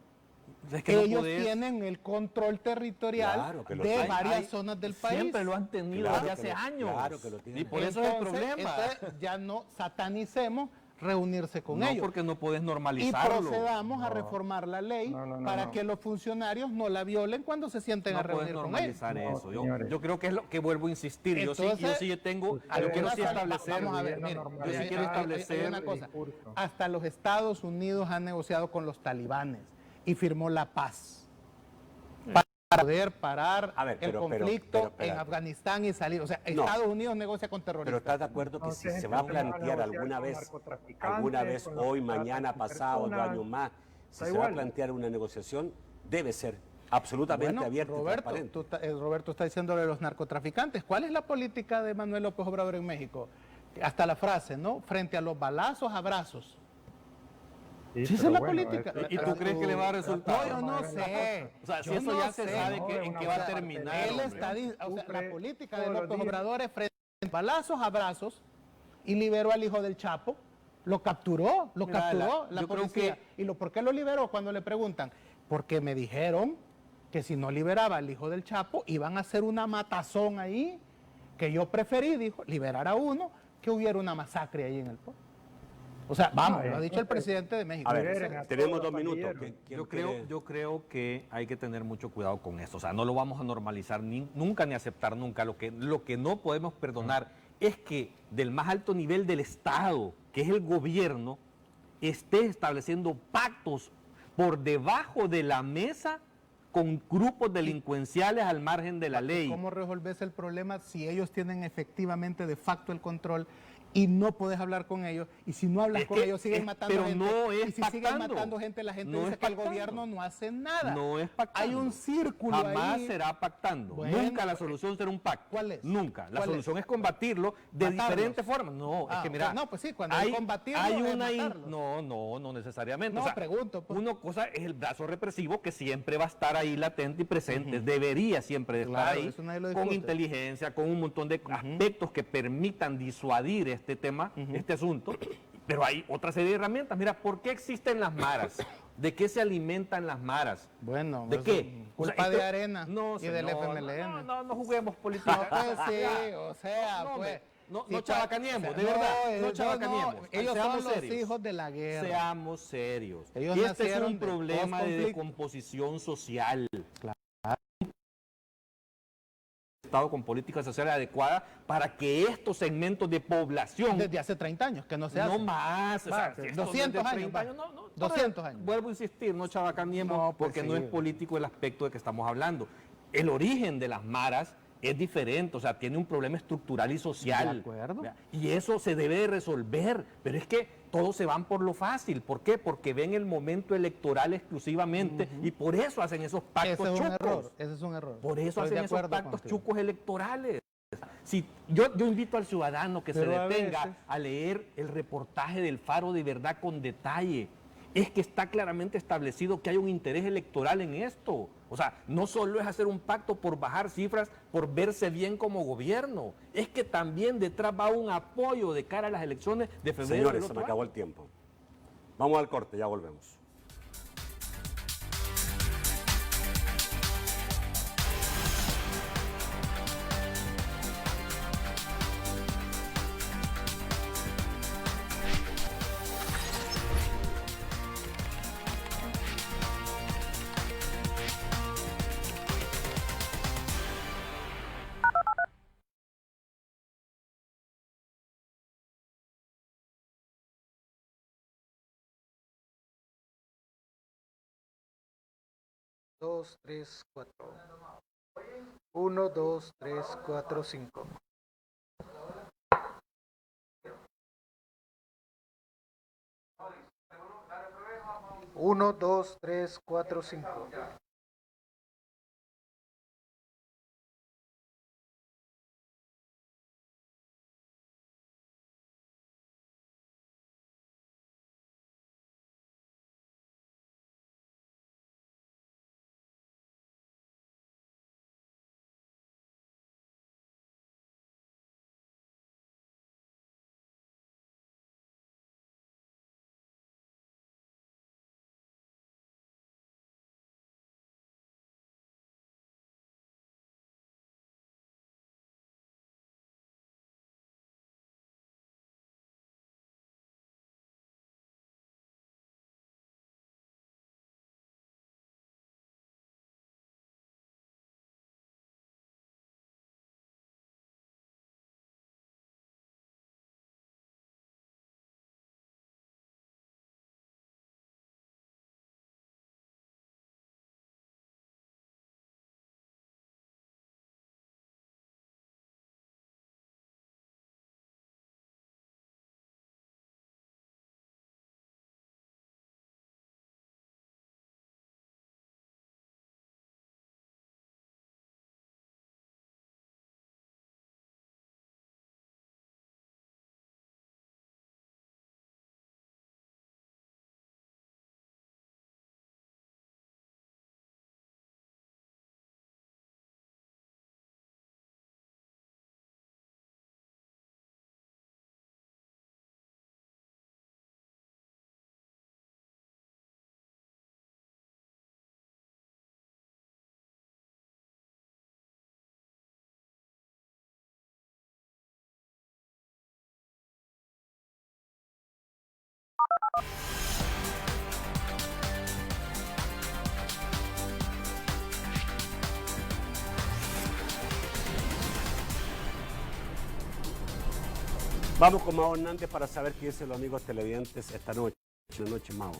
es que no Ellos podés- tienen el control territorial Claro que lo de tienen. varias Hay- zonas del país. Siempre lo han tenido Claro desde que hace lo- años. claro que lo tienen. Y por eso es el Entonces, problema. entonces ya no satanicemos reunirse con No, ellos. porque no puedes Y normalizarlo. procedamos a reformar la ley para que los funcionarios no la violen cuando se sienten a No puedes reunir con ellos. normalizar No, eso. señores. Yo creo que es lo que vuelvo a insistir. Yo Entonces, sí tengo, yo algunas quiero sí sal- establecer. vamos a ver, mire, yo sí quiero establecer. hay una cosa. discurso. Hasta los Estados Unidos han negociado con los talibanes y firmó la paz para poder parar A ver, el pero- conflicto en espérate. Afganistán y salir. O sea, No. Estados Unidos negocia con Pero terroristas. ¿estás de acuerdo que si Entonces, se va a empecemos a plantear negociar alguna con vez, narcotraficantes, con los hoy, que mañana, tratan pasado, 2 personas, años más, si da se va a igual. plantear una negociación, debe ser absolutamente Bueno, abierta y Roberto, transparente? Roberto está diciéndole a los narcotraficantes. ¿Cuál es la política de Manuel López Obrador en México? Hasta la frase, ¿no? Frente a los balazos, abrazos. Sí, Esa es pero la bueno, política. eso- ¿Y tú crees que le va a dar resultado? No, yo no sé. O sea, si Yo eso no ya se sé. sabe No, que, es en una qué va a buena terminar. parte. Él hombre. está, o sea, Sufre la política de todos los López días. Obrador es frente a balazos, abrazos, y liberó al hijo del Chapo. Lo capturó Mira, la yo creo policía. ¿Y por qué lo liberó? Cuando le preguntan, porque me dijeron que si no liberaba al hijo del Chapo, iban a hacer una matazón ahí que yo preferí, dijo, liberar a uno que hubiera una masacre ahí en el pueblo. O sea, vamos, lo ha dicho el presidente de México. A Liberen ver, a tenemos todos 2 los minutos. pandilleros. Yo creo que hay que tener mucho cuidado con esto. O sea, no lo vamos a normalizar nunca ni aceptar nunca. Lo que no podemos perdonar es que del más alto nivel del Estado, que es el gobierno, esté estableciendo pactos por debajo de la mesa con grupos delincuenciales al margen de la ley. ¿Cómo resolves el problema si ellos tienen efectivamente de facto el control y no puedes hablar con ellos? Y si no hablas con ellos, siguen matando pero gente. no es y si siguen pactando. matando gente, la gente No dice es que el pactando. gobierno no hace nada. No es pactando. Hay un círculo Jamás ahí. será pactando. Bueno, Nunca la solución será un pacto. ¿cuál es? Nunca. La ¿Cuál solución es? es combatirlo de Matarlos. diferentes formas. No, es que mira. No, pues sí, cuando hay combatirlo hay es una matarlos. no necesariamente. No, o sea, pregunto, pues. Una cosa es el brazo represivo que siempre va a estar ahí latente y presente. Debería siempre de estar Claro, ahí eso nadie lo con discute. inteligencia, con un montón de aspectos que permitan disuadir este tema, este asunto. Pero hay otra serie de herramientas. Mira, ¿por qué existen las maras? ¿De qué se alimentan las maras? Bueno, ¿De eso qué? es culpa de Arena no, y del señor, FMLN. No juguemos política. No, pues sí, o sea, No, pues. no si chabacaniemos, de no, verdad. No no, chabacaniemos. ellos Seamos son los serios. hijos de la guerra. Seamos serios. Ellos Este es nacieron un de problema de post-conflicto. decomposición social. Estado con políticas sociales adecuadas para que estos segmentos de población Desde hace 30 años que no se hace. no más, o sea, Va, si esto 200 desde años, 30 va. no, 200 años. Vuelvo a insistir, no chabacaniemos, No, pues porque sí. no es político el aspecto de que estamos hablando. El origen de las maras es diferente, o sea, tiene un problema estructural y social. De acuerdo. Y eso se debe de resolver, pero es que todos se van por lo fácil. ¿Por qué? Porque ven el momento electoral exclusivamente y por eso hacen esos pactos Ese es un chucos. error, ese es un error. Por eso Estoy hacen de esos acuerdo pactos contigo. chucos electorales. Si yo invito al ciudadano que Pero se a detenga veces- a leer el reportaje del Faro de verdad con detalle. Es que está claramente establecido que hay un interés electoral en esto. O sea, no solo es hacer un pacto por bajar cifras, por verse bien como gobierno. Es que también detrás va un apoyo de cara a las elecciones de febrero. Señores, del se me otro acabó año. el tiempo. Vamos al corte, ya volvemos. Dos, tres, cuatro. 1, 2, 3, 4, 5. 1, 2, 3, 4, 5. Vamos con Mao Hernández para saber qué dicen los amigos televidentes esta noche. Buenas noches, Mao.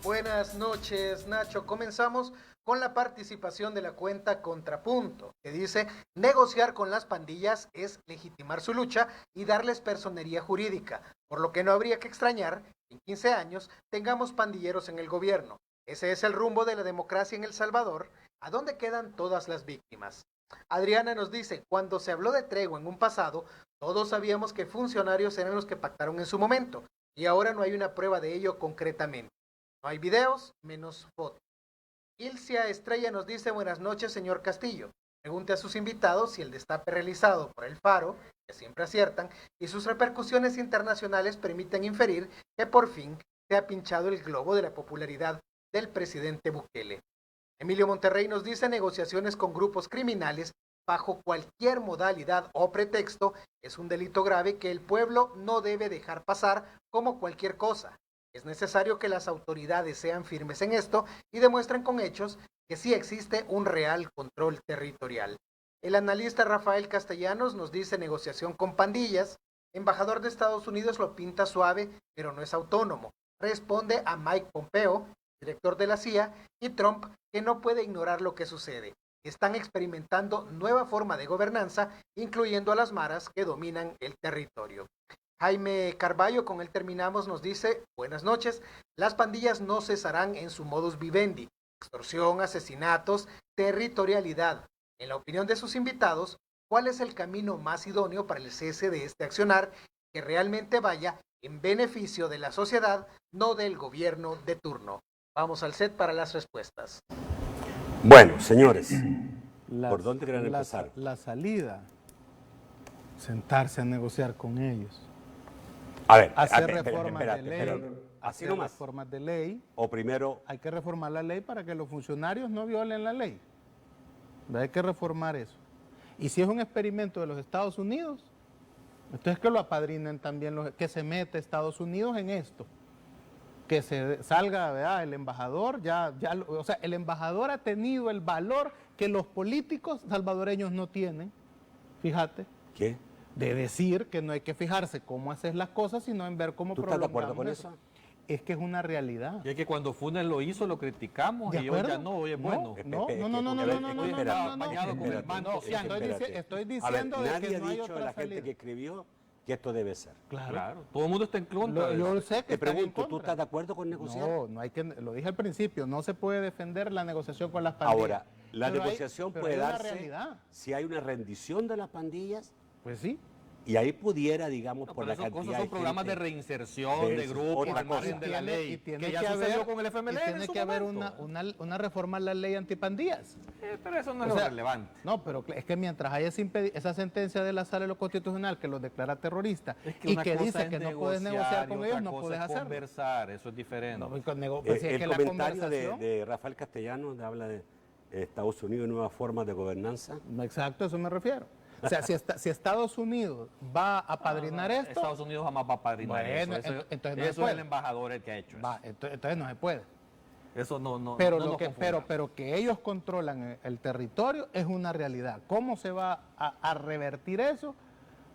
Buenas noches, Nacho. Comenzamos con la participación de la cuenta Contrapunto, que dice: negociar con las pandillas es legitimar su lucha y darles personería jurídica, por lo que no habría que extrañar que en 15 años tengamos pandilleros en el gobierno. Ese es el rumbo de la democracia en El Salvador. ¿A dónde quedan todas las víctimas? Adriana nos dice: cuando se habló de tregua en un pasado, todos sabíamos que funcionarios eran los que pactaron en su momento, y ahora no hay una prueba de ello concretamente. No hay videos, menos fotos. Ilcia Estrella nos dice: buenas noches, señor Castillo. Pregunte a sus invitados si el destape realizado por el Faro, que siempre aciertan, y sus repercusiones internacionales permiten inferir que por fin se ha pinchado el globo de la popularidad del presidente Bukele. Emilio Monterrey nos dice: negociaciones con grupos criminales bajo cualquier modalidad o pretexto es un delito grave que el pueblo no debe dejar pasar como cualquier cosa. Es necesario que las autoridades sean firmes en esto y demuestren con hechos que sí existe un real control territorial. El analista Rafael Castellanos nos dice: negociación con pandillas. Embajador de Estados Unidos lo pinta suave, pero no es autónomo. Responde a Mike Pompeo, director de la CIA, y Trump, que no puede ignorar lo que sucede. Están experimentando nueva forma de gobernanza, incluyendo a las maras que dominan el territorio. Jaime Carballo, con él terminamos, nos dice: buenas noches, las pandillas no cesarán en su modus vivendi, extorsión, asesinatos, territorialidad. En la opinión de sus invitados, ¿cuál es el camino más idóneo para el cese de este accionar que realmente vaya en beneficio de la sociedad, no del gobierno de turno? Vamos al set para las respuestas. Bueno, señores, ¿por dónde quieren empezar? La salida, sentarse a negociar con ellos. A ver, Hacer espérate, reformas espérate, de ley. pero así Hacer nomás. reformas de ley. O primero, Hay que reformar la ley para que los funcionarios no violen la ley. Hay que reformar eso. Y si es un experimento de los Estados Unidos, entonces que lo apadrinen también, que se mete Estados Unidos en esto. Que se salga, ¿verdad? El embajador, o sea, el embajador ha tenido el valor que los políticos salvadoreños no tienen, fíjate. ¿qué? De decir que no hay que fijarse cómo haces las cosas, sino en ver cómo ¿Tú estás de prolongamos acuerdo con eso? Es que es una realidad. Y es que cuando Funes lo hizo, lo criticamos ¿De y hoy acuerdo? ya no, hoy es bueno. No, estoy diciendo de nadie que ha no hay dicho a otra la gente salida. que escribió que esto debe ser. Claro, todo el mundo está en contra. Yo sé que Te están en pregunto, ¿tú contra. estás de acuerdo con negociar? No hay que, lo dije al principio, no se puede defender la negociación con las pandillas. Ahora, la Pero negociación pero puede hay una darse realidad. si hay una rendición de las pandillas Pues sí. y ahí pudiera, digamos, por Pero la esas cantidad cosas son programas de gente. reinserción, de de grupos, otra al margen cosa. de la ley. Y tiene Que ya que sucedió haber, con el FMLN y en tiene su que haber momento. una reforma a la ley antipandillas. Pero eso no O es lo sea, relevante. No, pero es que mientras haya esa sentencia de la Sala de lo Constitucional que los declara terroristas Es y una que cosa dice es que no puedes negociar y con otra ellos, no cosa puedes es hacerlo. conversar, eso es diferente. No, pues si es El que la comentario conversación- de Rafael Castellanos habla de Estados Unidos y nuevas formas de gobernanza. Exacto, a eso me refiero. O sea, si Estados Unidos va a apadrinar esto, Estados Unidos jamás va a padrinar Bueno, eso. entonces no se Eso es puede. el embajador el que ha hecho va, entonces no se puede. eso. Eso no, Pero, no nos confundamos. pero que ellos controlan el territorio es una realidad. ¿Cómo se va a revertir eso?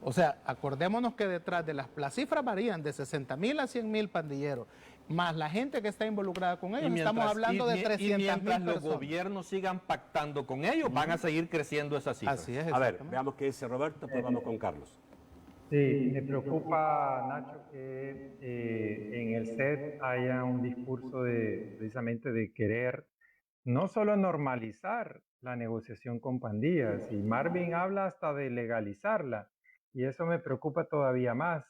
O sea, acordémonos que detrás de las cifras varían de 60,000 a 100,000 pandilleros, más la gente que está involucrada con ellos. Estamos hablando de 300,000 mientras los personas. gobiernos sigan pactando con ellos, van a seguir creciendo esas cifras. Así es. A ver, exactamente. veamos qué dice Roberto, pues vamos con Carlos. Sí, me preocupa, Nacho, que en el set haya un discurso precisamente de querer no solo normalizar la negociación con pandillas, y Marvin habla hasta de legalizarla, y eso me preocupa todavía más.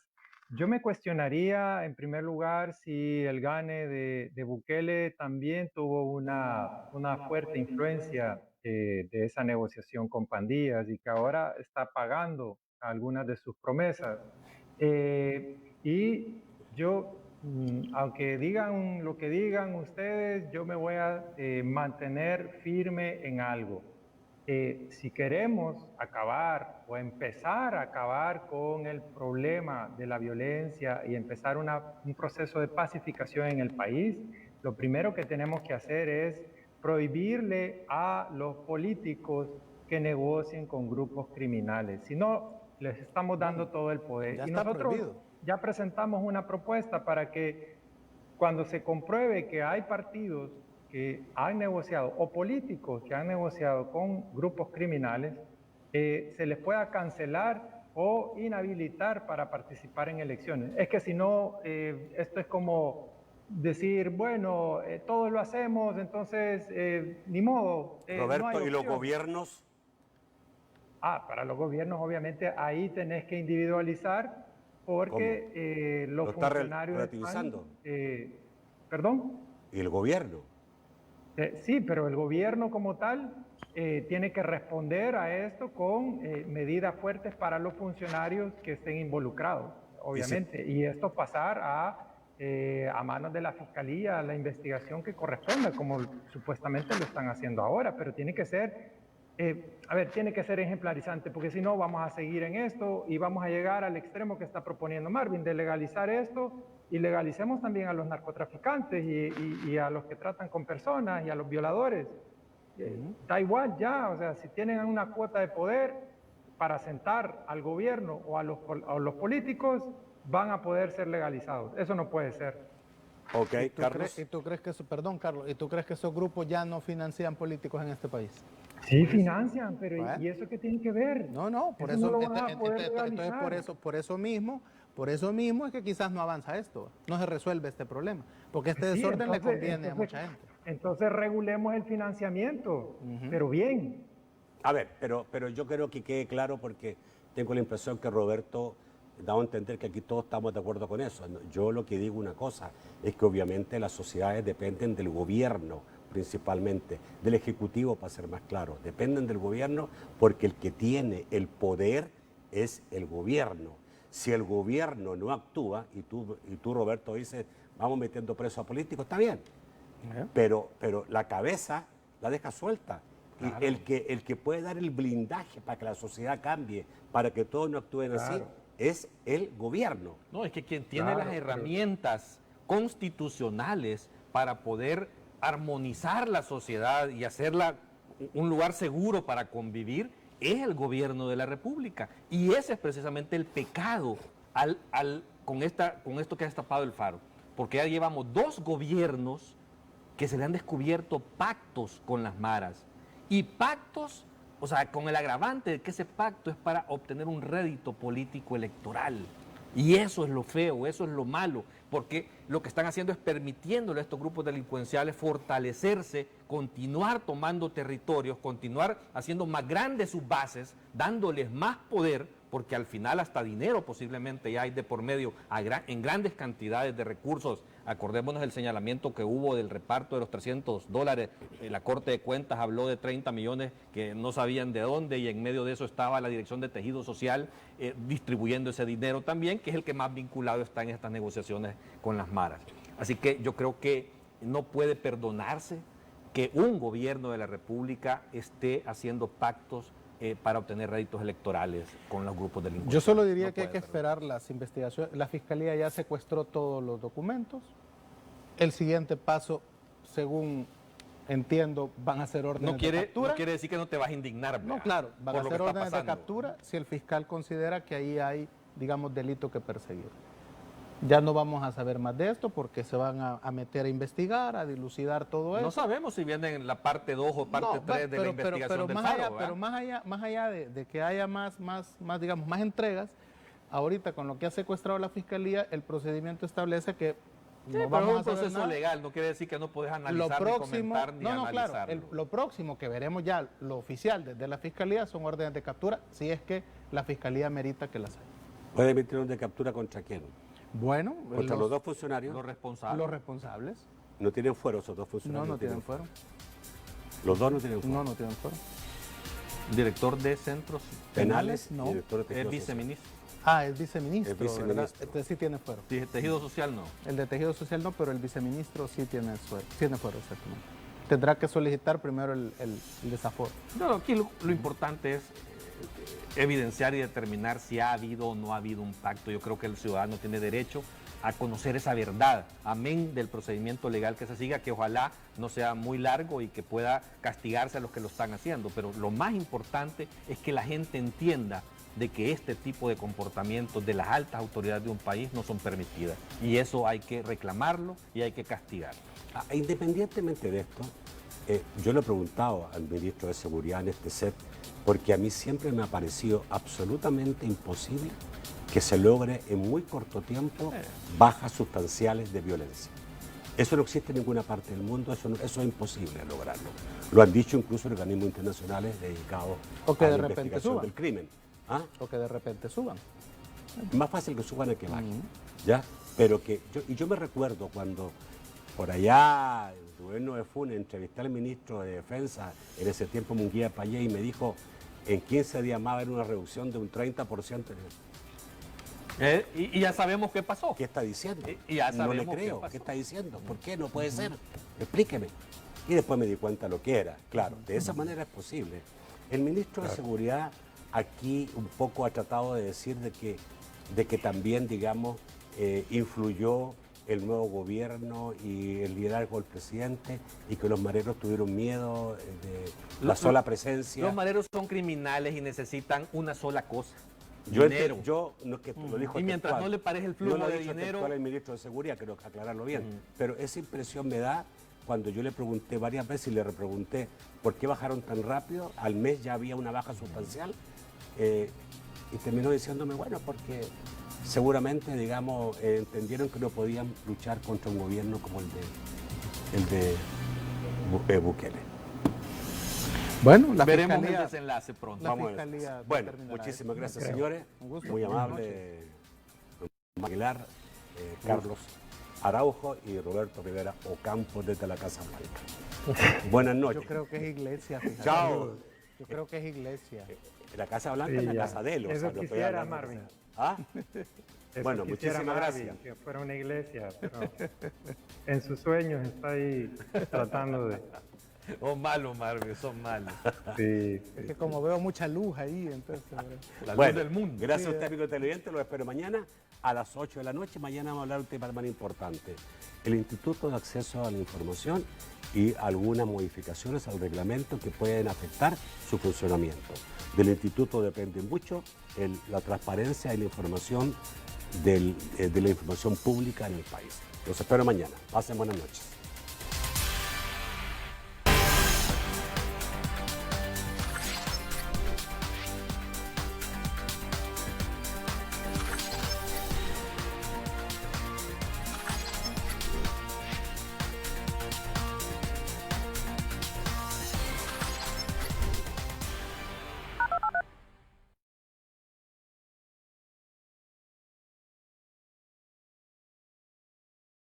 Yo me cuestionaría, en primer lugar, si el gane de Bukele también tuvo una fuerte influencia de esa negociación con pandillas y que ahora está pagando algunas de sus promesas. Y yo, aunque digan lo que digan ustedes, yo me voy a mantener firme en algo. si queremos acabar o empezar a acabar con el problema de la violencia y empezar un proceso de pacificación en el país, lo primero que tenemos que hacer es prohibirle a los políticos que negocien con grupos criminales. Si no, les estamos dando todo el poder. Ya y está nosotros prohibido. ya presentamos una propuesta para que cuando se compruebe que hay partidos que han negociado o políticos que han negociado con grupos criminales, se les pueda cancelar o inhabilitar para participar en elecciones. Es que si no, esto es como decir, bueno, todos lo hacemos, entonces ni modo. Roberto, no hay ¿y los opción. gobiernos? Para los gobiernos, obviamente, ahí tenés que individualizar porque los ¿Lo está funcionarios relativizando? ¿Perdón? ¿Y el gobierno? Sí, pero el gobierno como tal tiene que responder a esto con medidas fuertes para los funcionarios que estén involucrados, obviamente. Y esto pasar a manos de la Fiscalía, la investigación que corresponda, como supuestamente lo están haciendo ahora, pero tiene que ser, tiene que ser ejemplarizante, porque si no vamos a seguir en esto y vamos a llegar al extremo que está proponiendo Marvin, de legalizar esto, y legalicemos también a los narcotraficantes y a los que tratan con personas y a los violadores. Da igual ya, o sea, si tienen una cuota de poder para sentar al gobierno o a los políticos, van a poder ser legalizados. Eso no puede ser. Ok, Carlos. ¿Y tú crees que Carlos, ¿y tú crees que esos grupos ya no financian políticos en este país? Sí, financian, pero Bueno. ¿y eso qué tiene que ver? No, por Eso eso, no lo van a poder entonces legalizar. por eso mismo es que quizás no avanza esto, no se resuelve este problema, porque este Sí, desorden le entonces- conviene a entonces- mucha gente. Entonces regulemos el financiamiento, pero bien. A ver, pero yo creo que quede claro porque tengo la impresión que Roberto da a entender que aquí todos estamos de acuerdo con eso. Yo lo que digo una cosa es que obviamente las sociedades dependen del gobierno principalmente, del Ejecutivo para ser más claro, dependen del gobierno porque el que tiene el poder es el gobierno. Si el gobierno no actúa, y tú Roberto dices, vamos metiendo presos a políticos, está bien, pero la cabeza la deja suelta. Claro. Y el que puede dar el blindaje para que la sociedad cambie, para que todos no actúen así, Claro. es el gobierno. No, es que quien tiene Claro, las pero- herramientas constitucionales para poder armonizar la sociedad y hacerla un lugar seguro para convivir es el gobierno de la República. Y ese es precisamente el pecado con esto que ha destapado el Faro. Porque ya llevamos 2 gobiernos que se le han descubierto pactos con las maras. Y pactos, o sea, con el agravante de que ese pacto es para obtener un rédito político electoral. Y eso es lo feo, eso es lo malo, porque lo que están haciendo es permitiéndole a estos grupos delincuenciales fortalecerse, continuar tomando territorios, continuar haciendo más grandes sus bases, dándoles más poder, porque al final hasta dinero posiblemente ya hay de por medio en grandes cantidades de recursos. Acordémonos del señalamiento que hubo del reparto de los $300. La Corte de Cuentas habló de 30 millones que no sabían de dónde y en medio de eso estaba la Dirección de Tejido Social distribuyendo ese dinero también, que es el que más vinculado está en estas negociaciones con las maras. Así que yo creo que no puede perdonarse que un gobierno de la República esté haciendo pactos para obtener réditos electorales con los grupos delincuenciales. Yo solo diría No que hay puede que esperar las investigaciones. La Fiscalía ya secuestró todos los documentos. El siguiente paso, según entiendo, van a ser órdenes de captura. No quiere decir que no te vas a indignar. No, ¿verdad? claro, van por a lo que ser está órdenes de pasando. captura si el fiscal considera que ahí hay, digamos, delito que perseguir. Ya no vamos a saber más de esto porque se van a meter a investigar, a dilucidar todo eso. No sabemos si viene en la parte 2 o parte 3 de la investigación del más Faro, allá, ¿verdad? pero más allá de que haya más, digamos, más entregas, ahorita con lo que ha secuestrado la Fiscalía, el procedimiento establece que Sí, no pero vamos es a un saber proceso nada. legal, no quiere decir que no puedes Lo analizar, próximo, ni comentar, ni claro, analizarlo. lo próximo que veremos ya, lo oficial desde la Fiscalía, son órdenes de captura, si es que la Fiscalía merita que las haya. ¿Puede emitir orden de captura contra quién? Bueno, Contra los 2 funcionarios. Los responsables. los responsables No tienen fuero esos 2 funcionarios. no tienen fuero. Los 2 no tienen fuero. No tienen fuero. Director de centros Penales, no. y director de es tejido social. viceministro. Es viceministro, Es viceministro. ¿verdad? Este sí tiene fuero. Tejido social no. El de tejido social no, pero el viceministro sí tiene fuero, exactamente. tendrá que solicitar primero el desaforo. No, aquí lo importante es evidenciar y determinar si ha habido o no ha habido un pacto. Yo creo que el ciudadano tiene derecho a conocer esa verdad, amén del procedimiento legal que se siga, que ojalá no sea muy largo y que pueda castigarse a los que lo están haciendo. Pero lo más importante es que la gente entienda de que este tipo de comportamientos de las altas autoridades de un país no son permitidas. Y eso hay que reclamarlo y hay que castigarlo. Independientemente de esto, yo le he preguntado al ministro de Seguridad en este set, porque a mí siempre me ha parecido absolutamente imposible que se logre en muy corto tiempo bajas sustanciales de violencia. Eso no existe en ninguna parte del mundo, eso es imposible lograrlo. Lo han dicho incluso organismos internacionales dedicados O que a de la repente investigación suban. del crimen. ¿Ah? O que de repente suban. Es más fácil que suban a que bajen, ¿ya? Pero que yo me recuerdo cuando por allá el gobierno de Funes entrevisté al ministro de Defensa, en ese tiempo Munguía Payé, y me dijo, en 15 días más va a haber una reducción de un 30%. Y ya sabemos qué pasó. ¿Qué está diciendo? Y ya no le sabemos qué creo. pasó. ¿Qué está diciendo? ¿Por qué? No puede ser. Explíqueme. Y después me di cuenta lo que era. Claro, de esa manera es posible. El ministro de Seguridad aquí un poco ha tratado de decir de que también, digamos, influyó el nuevo gobierno y el liderazgo del presidente y que los mareros tuvieron miedo de la sola presencia. Los mareros son criminales y necesitan una sola cosa. Yo Dinero. no, que lo dijo Y mientras textual. no le parece el flujo no lo de dijo dinero. textual el ministro de Seguridad, creo que aclararlo bien. Pero esa impresión me da cuando yo le pregunté varias veces y le repregunté por qué bajaron tan rápido, al mes ya había una baja sustancial, y terminó diciéndome, bueno, porque seguramente, digamos, entendieron que no podían luchar contra un gobierno como el de Bukele. Bueno, la Veremos el Fiscalía, desenlace pronto. la Vamos a ver. Fiscalía Bueno, determinará muchísimas eso. gracias, Creo. señores. Un gusto. Muy Buenas amable, don Aguilar, Carlos Araujo y Roberto Rivera Ocampo desde la Casa Blanca. Buenas noches. Yo creo que es iglesia. Fíjate. Chao. Yo creo que es iglesia. La Casa Blanca Sí, es la ya. casa de él. Eso no estoy quisiera, hablando de- Marvin. ¿Ah? Eso Bueno, quisiera muchísimas Marvin, gracias. que fuera una iglesia, pero en sus sueños está ahí tratando de... Son malos, Marvin, son malos. Sí, Es que como veo mucha luz ahí, entonces... La luz Bueno, del mundo. gracias a usted, amigo televidente. Lo espero mañana a las 8 de la noche. Mañana vamos a hablar de un tema más importante. El Instituto de Acceso a la Información y algunas modificaciones al reglamento que pueden afectar su funcionamiento. Del Instituto depende mucho la transparencia y la información de la información pública en el país. Los espero mañana. Pasen buenas noches.